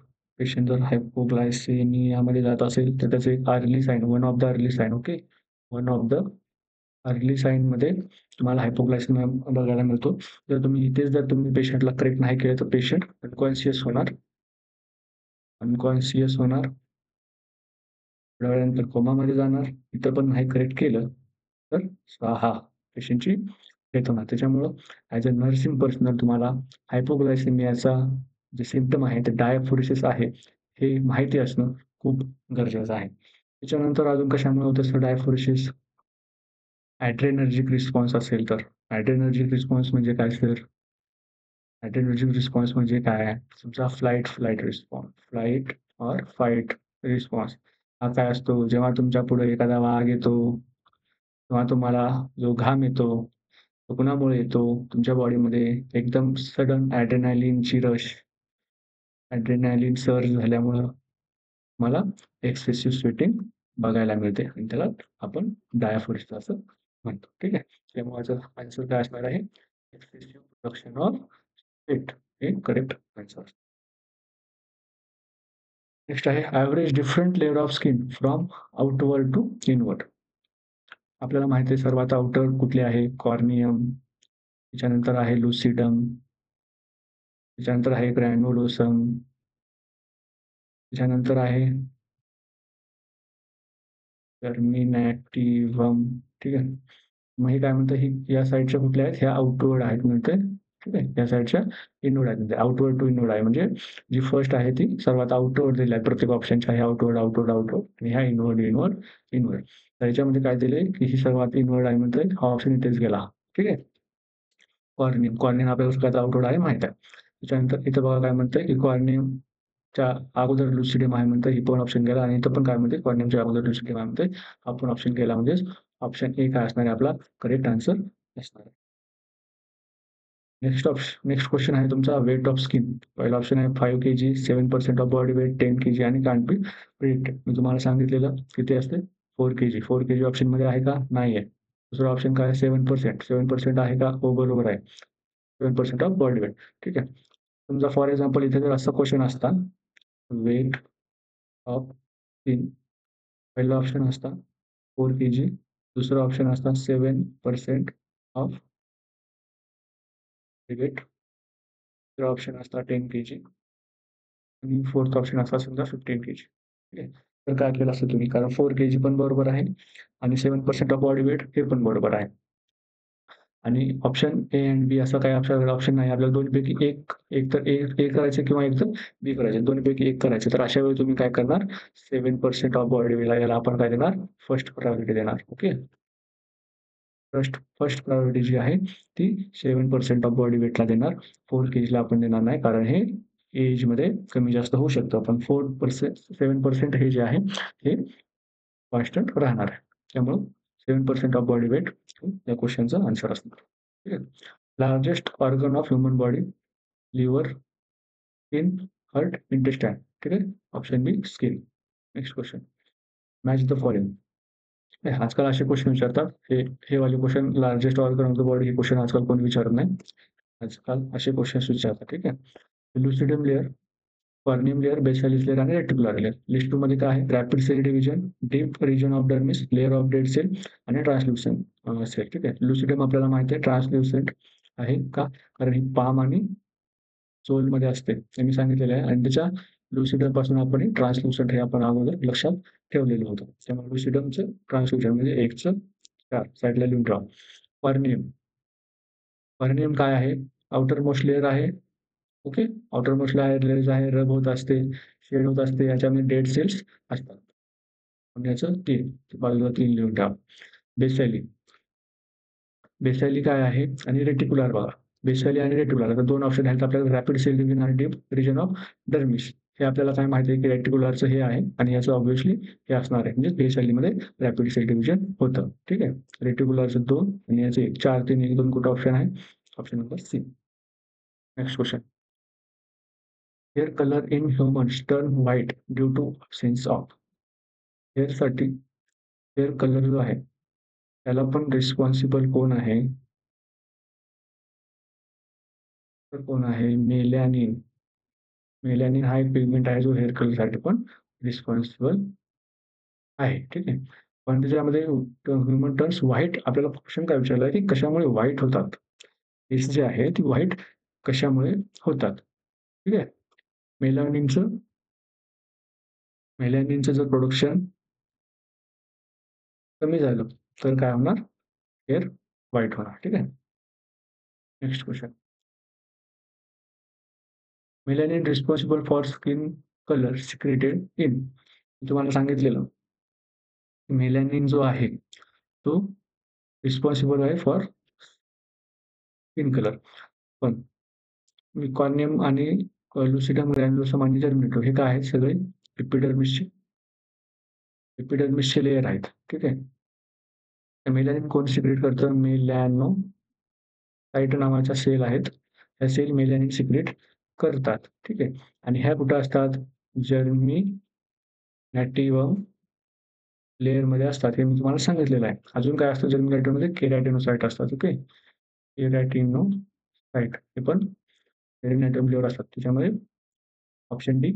S1: जर हायपोग्लायसेमियामध्ये जात असेल, तर त्याचं एक early sign, one of the early sign, okay. One of the early साइनमध्ये तुम्हाला हायपोग्लायसेमिया बघायला मिळतो. जर तुम्ही इथेच जर तुम्ही पेशंटला करेक्ट नाही केलं, तर पेशंट अनकॉन्शियस होणार, थोड्या वेळानंतर कोमामध्ये जाणार. इथं पण नाही करेक्ट केलं, तर स्वाहा, पेशंटची डेथ होणार. त्याच्यामुळं ॲज अ नर्सिंग पर्सनल तुम्हाला हायपोग्लायसेमियाचा जे सिम्प्टम आहे, ते डायफोरेसिस आहे, हे माहिती असणं खूप गरजेचं आहे. त्याच्यानंतर अजून कशामुळे होतं असं डायफोरेसिस? ॲड्रेनर्जिक रिस्पॉन्स असेल तर. ॲड्रेनर्जिक रिस्पॉन्स म्हणजे काय सर? ॲड्रेनर्जिक रिस्पॉन्स म्हणजे काय? तुमचा फ्लाइट ऑर फाईट रिस्पॉन्स. हा काय असतो? जेव्हा तुमच्या पुढे एखादा वाघ येतो, तेव्हा तुम्हाला जो घाम येतो, तो कुणामुळे येतो? तुमच्या बॉडीमध्ये एकदम सडन ॲड्रेनालिन सर्ज झाल्यामुळं तुम्हाला एक्सेसिव्ह स्वेटिंग बघायला मिळते आणि त्याला आपण डायफोरेसिस असं म्हणतो. ठीक आहे. त्यामुळे याचा आन्सर काय असणार आहे? एक्सेसिव्ह प्रोडक्शन ऑफ स्वेट हे करेक्ट आन्सर. नेक्स्ट आहे average different layer of skin from outward to inward. आपल्याला माहिती आहे सर्वात आउटर कुठले आहे? कॉर्नियम, त्याच्यानंतर आहे लुसिडम, त्याच्यानंतर आहे ग्रॅन्युलोसम, त्याच्यानंतर आहे जर्मिनॅटिव्हम. ठीक आहे. मग हे काय म्हणतं, ही या साईडच्या कुठल्या आहेत? ह्या आउटवर्ड आहेत म्हणते. ठीक आहे. या साईडच्या इनवर्ड आहेत म्हणते. आउटवर्ड टू इनवर्ड आहे म्हणजे जी फर्स्ट आहे ती सर्वात आउटवर्ड दिली आहे प्रत्येक ऑप्शनच्या. हे आउटवर्ड आणि ह्या इनवर्ड. तर याच्यामध्ये काय दिलंय, की ही सर्वात इनवर्ड आहे म्हणतोय. हा ऑप्शन इथेच गेला. ठीक आहे. कॉर्नियम आपल्याला सगळ्यात आउटवर्ड आहे माहित आहे. त्याच्यानंतर इथं बघा काय म्हणतंय, की कॉर्नियमच्या अगोदर लुसिडम आहे म्हणतंय. ही पण ऑप्शन गेला आणि इथं पण काय म्हणते, कॉर्नियमच्या अगोदर लुसिडम आहे म्हणतंय. हा पण ऑप्शन गेला. म्हणजेच ऑप्शन ए काय असणार आहे आपला करेक्ट आन्सर असणार आहे. नेक्स्ट क्वेश्चन आहे तुमचा वेट ऑफ स्किन. पहिला ऑप्शन आहे 5 KG, 7% of body weight, 10 KG आणि कांट बी प्रिडिक्टेड. मी तुम्हाला सांगितलेलं किती असते? 4 केजी. 4 केजी ऑप्शनमध्ये आहे का? नाही आहे. दुसरा ऑप्शन काय आहे? 7%. 7% आहे का? हो, बरोबर आहे. 7% ऑफ बॉडी वेट. ठीक आहे. समजा फॉर एक्झाम्पल इथे जर असा क्वेश्चन असता, वेट ऑफ स्किन, पहिला ऑप्शन असता 4 केजी, दुसरा ऑप्शन असता 7% ऑफ वेट, तिसरा ऑप्शन असता 10 केजी आणि फोर्थ ऑप्शन असा समजा 15 केजी. ठीक आहे. तर काय केलं असतं तुम्ही? कारण 4 केजी पण बरोबर आहे आणि 7% ऑफ बॉडी वेट हे पण बरोबर आहे. आणि ऑप्शन ए एंड बी असं काही आपल्याकडे ऑप्शन नाही. आपल्याला दोन्हीपैकी एक तर ए करायचं किंवा एक तर बी करायचं. दोन्हीपैकी एक करायचं. तर अशा वेळी तुम्ही काय करणार? 7% ऑफ बॉडी वेटला याला आपण काय देणार? फर्स्ट प्रायोरिटी देणार. ओके. फर्स्ट प्रायोरिटी जी आहे ती 7% ऑफ बॉडी वेटला देणार. 4 केजीला आपण देणार नाही कारण हे एजमध्ये कमी जास्त होऊ शकतं. पण 7% हे जे आहे हे कॉन्स्टंट राहणार आहे. त्यामुळं 7% ऑफ बॉडी वेट या क्वेश्चनचा आन्सर असणार. ठीक आहे. Largest organ of human body liver, skin, heart, intestine. ठीक आहे. Option B skin. Next question. Match the following. आजकाल असे क्वेश्चन विचारतात. हे वाले question largest organ of the body हे क्वेश्चन आजकाल कोणी विचारत नाही. आजकाल असे क्वेश्चन्स विचारतात. ठीक आहे. Lucidum layer, corneum layer, basalis layer आणि रेटिक्युलर लेयर. लिस्ट 2 मध्ये काय आहे? Rapid cell division, deep region of dermis, layer of dead cell आणि ट्रान्सल्युसेंट सेल. ठीक आहे. लुसिडम आपल्याला माहिती आहे ट्रान्सल्युसेंट आहे का? कारण ही पाम आणि सोलमध्ये असते. हे मी सांगितलेलं आहे आणि त्याच्या लुसिडम पासून आपण ट्रान्सल्युसेंट हे आपण अगोदर लक्षात ठेवलेलं होतं. त्यामुळे लुसिडमचं ट्रान्सल्युसेंट म्हणजे 1चं 4 साइडला लिहून ठेवा. पर्नियम. पर्नियम काय आहे? आउटर मोस्ट लेयर आहे. ओके. आउटर मोस्ट लेयर आहे, रब होत असते, शेड होत असते. याच्यामध्ये डेड सेल्स असतात. आणि याचं 3 बाजूला 3 लिहून ठेवा. बेसाली. बेसाली काय आहे? आणि रेटिक्युलर बघा. बेसाली आणि रेटिक्युलर आता 2 ऑप्शन आहेत आपल्याला रॅपिड सेल डिव्हिजन आणि डीप रिजन ऑफ डर्मिस. हे आपल्याला काय माहिती आहे की रेटिक्युलरचं हे आहे आणि याचं ऑब्व्हियसली हे असणार आहे. म्हणजे बेसालीमध्ये रॅपिड सेल डिव्हिजन होतं. ठीक आहे. रेटिक्युलरचं 2 आणि याचे 4, 3, 1, 2 कुठं ऑप्शन आहे? Option number C. Next question. Hair colour in humans turn white due to absence of. हेअरसाठी हेअर कलर जो आहे त्याला पण रिस्पॉन्सिबल कोण आहे? तर कोण आहे? मेलॅनिन. मेलॅनिन हा एक पिगमेंट आहे जो हेअर कलरसाठी पण रिस्पॉन्सिबल आहे. ठीक आहे. पण त्याच्यामध्ये ह्युमन टर्न्स व्हाईट आपल्याला क्वेश्चन काय विचारला की कशामुळे व्हाईट होतात? केस जे आहे ती व्हाईट कशामुळे होतात? ठीक आहे. मेलॅनिनचं मेलॅनिनचं जर प्रोडक्शन कमी झालं तर काय होणार? हेअर व्हाईट होणार. ठीक आहे. Next question. Melanin responsible for skin colour secreted in. तुम्हाला सांगितलेलं मेलॅनिन जो आहे तो रिस्पॉन्सिबल आहे फॉर स्किन कलर. पण कॉर्नियम आणि लुसिडम ग्रॅन्युलोसम आणि जर्मिनेटो हे काय आहेत? सगळे एपिडर्मिसचे लेयर आहेत. ठीक आहे. मेलॅनिन कोण सिक्रेट करतं? मेलॅनोसाइट नावाच्या सेल आहेत. ह्या सेल मेलॅनिन सिक्रेट करतात. ठीक आहे. आणि ह्या कुठं असतात? जर्मिनॅटिव्हम लेयरमध्ये असतात. हे मी तुम्हाला सांगितलेलं आहे. अजून काय असतं जर्मिनॅटिव्हमध्ये? केरॅटिनोसाइट असतात. ओके. केरॅटिनोसाइट हे पण जर्मिनॅटिव्हम लेयर असतात. त्याच्यामध्ये ऑप्शन डी.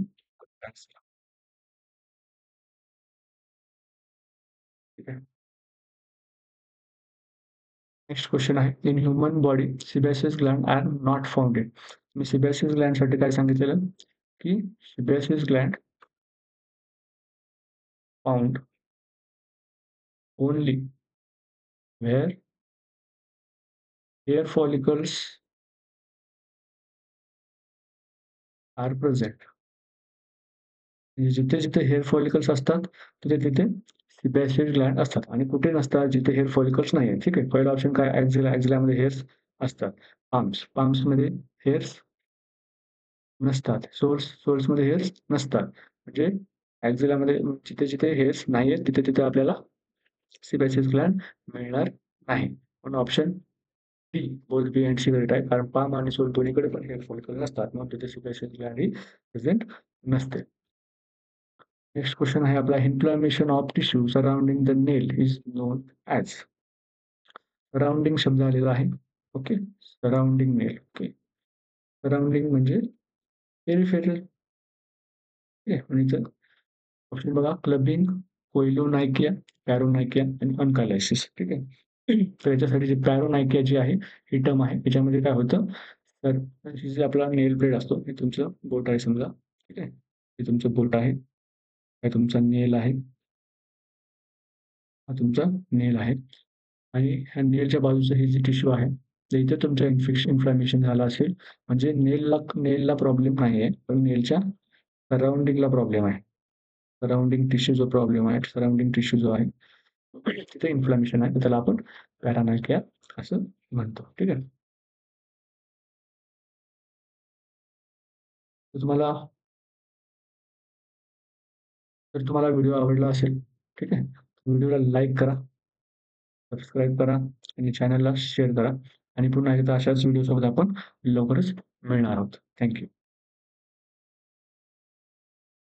S1: ठीक आहे. नेक्स्ट क्वेश्चन आहे. In human body sebaceous gland are not found in. मी सिबॅसियस ग्लँडसाठी काय सांगितलेलं की sebaceous gland found only where hair follicles are present. म्हणजे जिथे-जिथे हेअर फॉलिकल्स असतात, तिथे-तिथे सिबॅसियस ग्लँड असतात आणि कुठे नसतात जिथे हेअर फॉलिकल्स नाही आहेत. ठीक आहे. पहिला ऑप्शन काय? ॲक्झिला. ॲक्झिलामध्ये हेअर्स असतात. पाल्म्समध्ये हेअर्स नसतात. सोल्समध्ये हेअर्स नसतात. म्हणजे ॲक्झिलामध्ये जिथे-जिथे हेअर्स नाही आहेत, तिथे-तिथे आपल्याला सिबॅसियस ग्लँड मिळणार नाही. म्हणून option D both B and C correct आहे. कारण पाम आणि सोल दोन्हीकडे पण हेअर फॉलिकल नसतात. म्हणून तिथे सिबॅसियस ग्लँड ही प्रेझेंट नसते. नेक्स्ट क्वेश्चन आहे आपला. Inflammation of tissue surrounding the nail is non as. Surrounding शब्द आलेला आहे. ओके. सराउंडिंग नेल. ओके. सराउंडिंग म्हणजे पेरिफेरल. म्हणजे ऑप्शन बघा. क्लबिंग, कोइलोनायकिया, पॅरोनायकिया आणि अनकायलायसिस. ठीक आहे. तर याच्यासाठी जी पॅरोनायकिया जी आहे ही टर्म आहे. याच्यामध्ये काय होतं तर ही जी आपला नेल ब्लेड असतो हे तुमचं बोट आहे समजा. ठीक आहे. हे तुमचं बोट आहे. हा तुमचा नेल आहे. हा तुमचा नेल आहे आणि ह्या नेलच्या बाजूचं हे जे टिश्यू आहे तर इथे तुमचं इन्फ्लॅमेशन झालं असेल म्हणजे नेलला प्रॉब्लेम नाही आहे पण नेलच्या सराउंडिंगला प्रॉब्लेम आहे. सराउंडिंग टिश्यू जो प्रॉब्लेम आहे, सराउंडिंग टिश्यू जो आहे तिथे इन्फ्लॅमेशन आहे तर त्याला आपण पॅरानायकिया असं म्हणतो. ठीक आहे. तर तुम्हाला जर तुम्हाला व्हिडिओ आवडला असेल, ठीक आहे. व्हिडिओला लाईक करा, सबस्क्राईब करा आणि चॅनलला शेअर करा आणि पुन्हा एकदा अशाच व्हिडिओसोबत आपण लवकरच मिळणार आहोत. Thank you.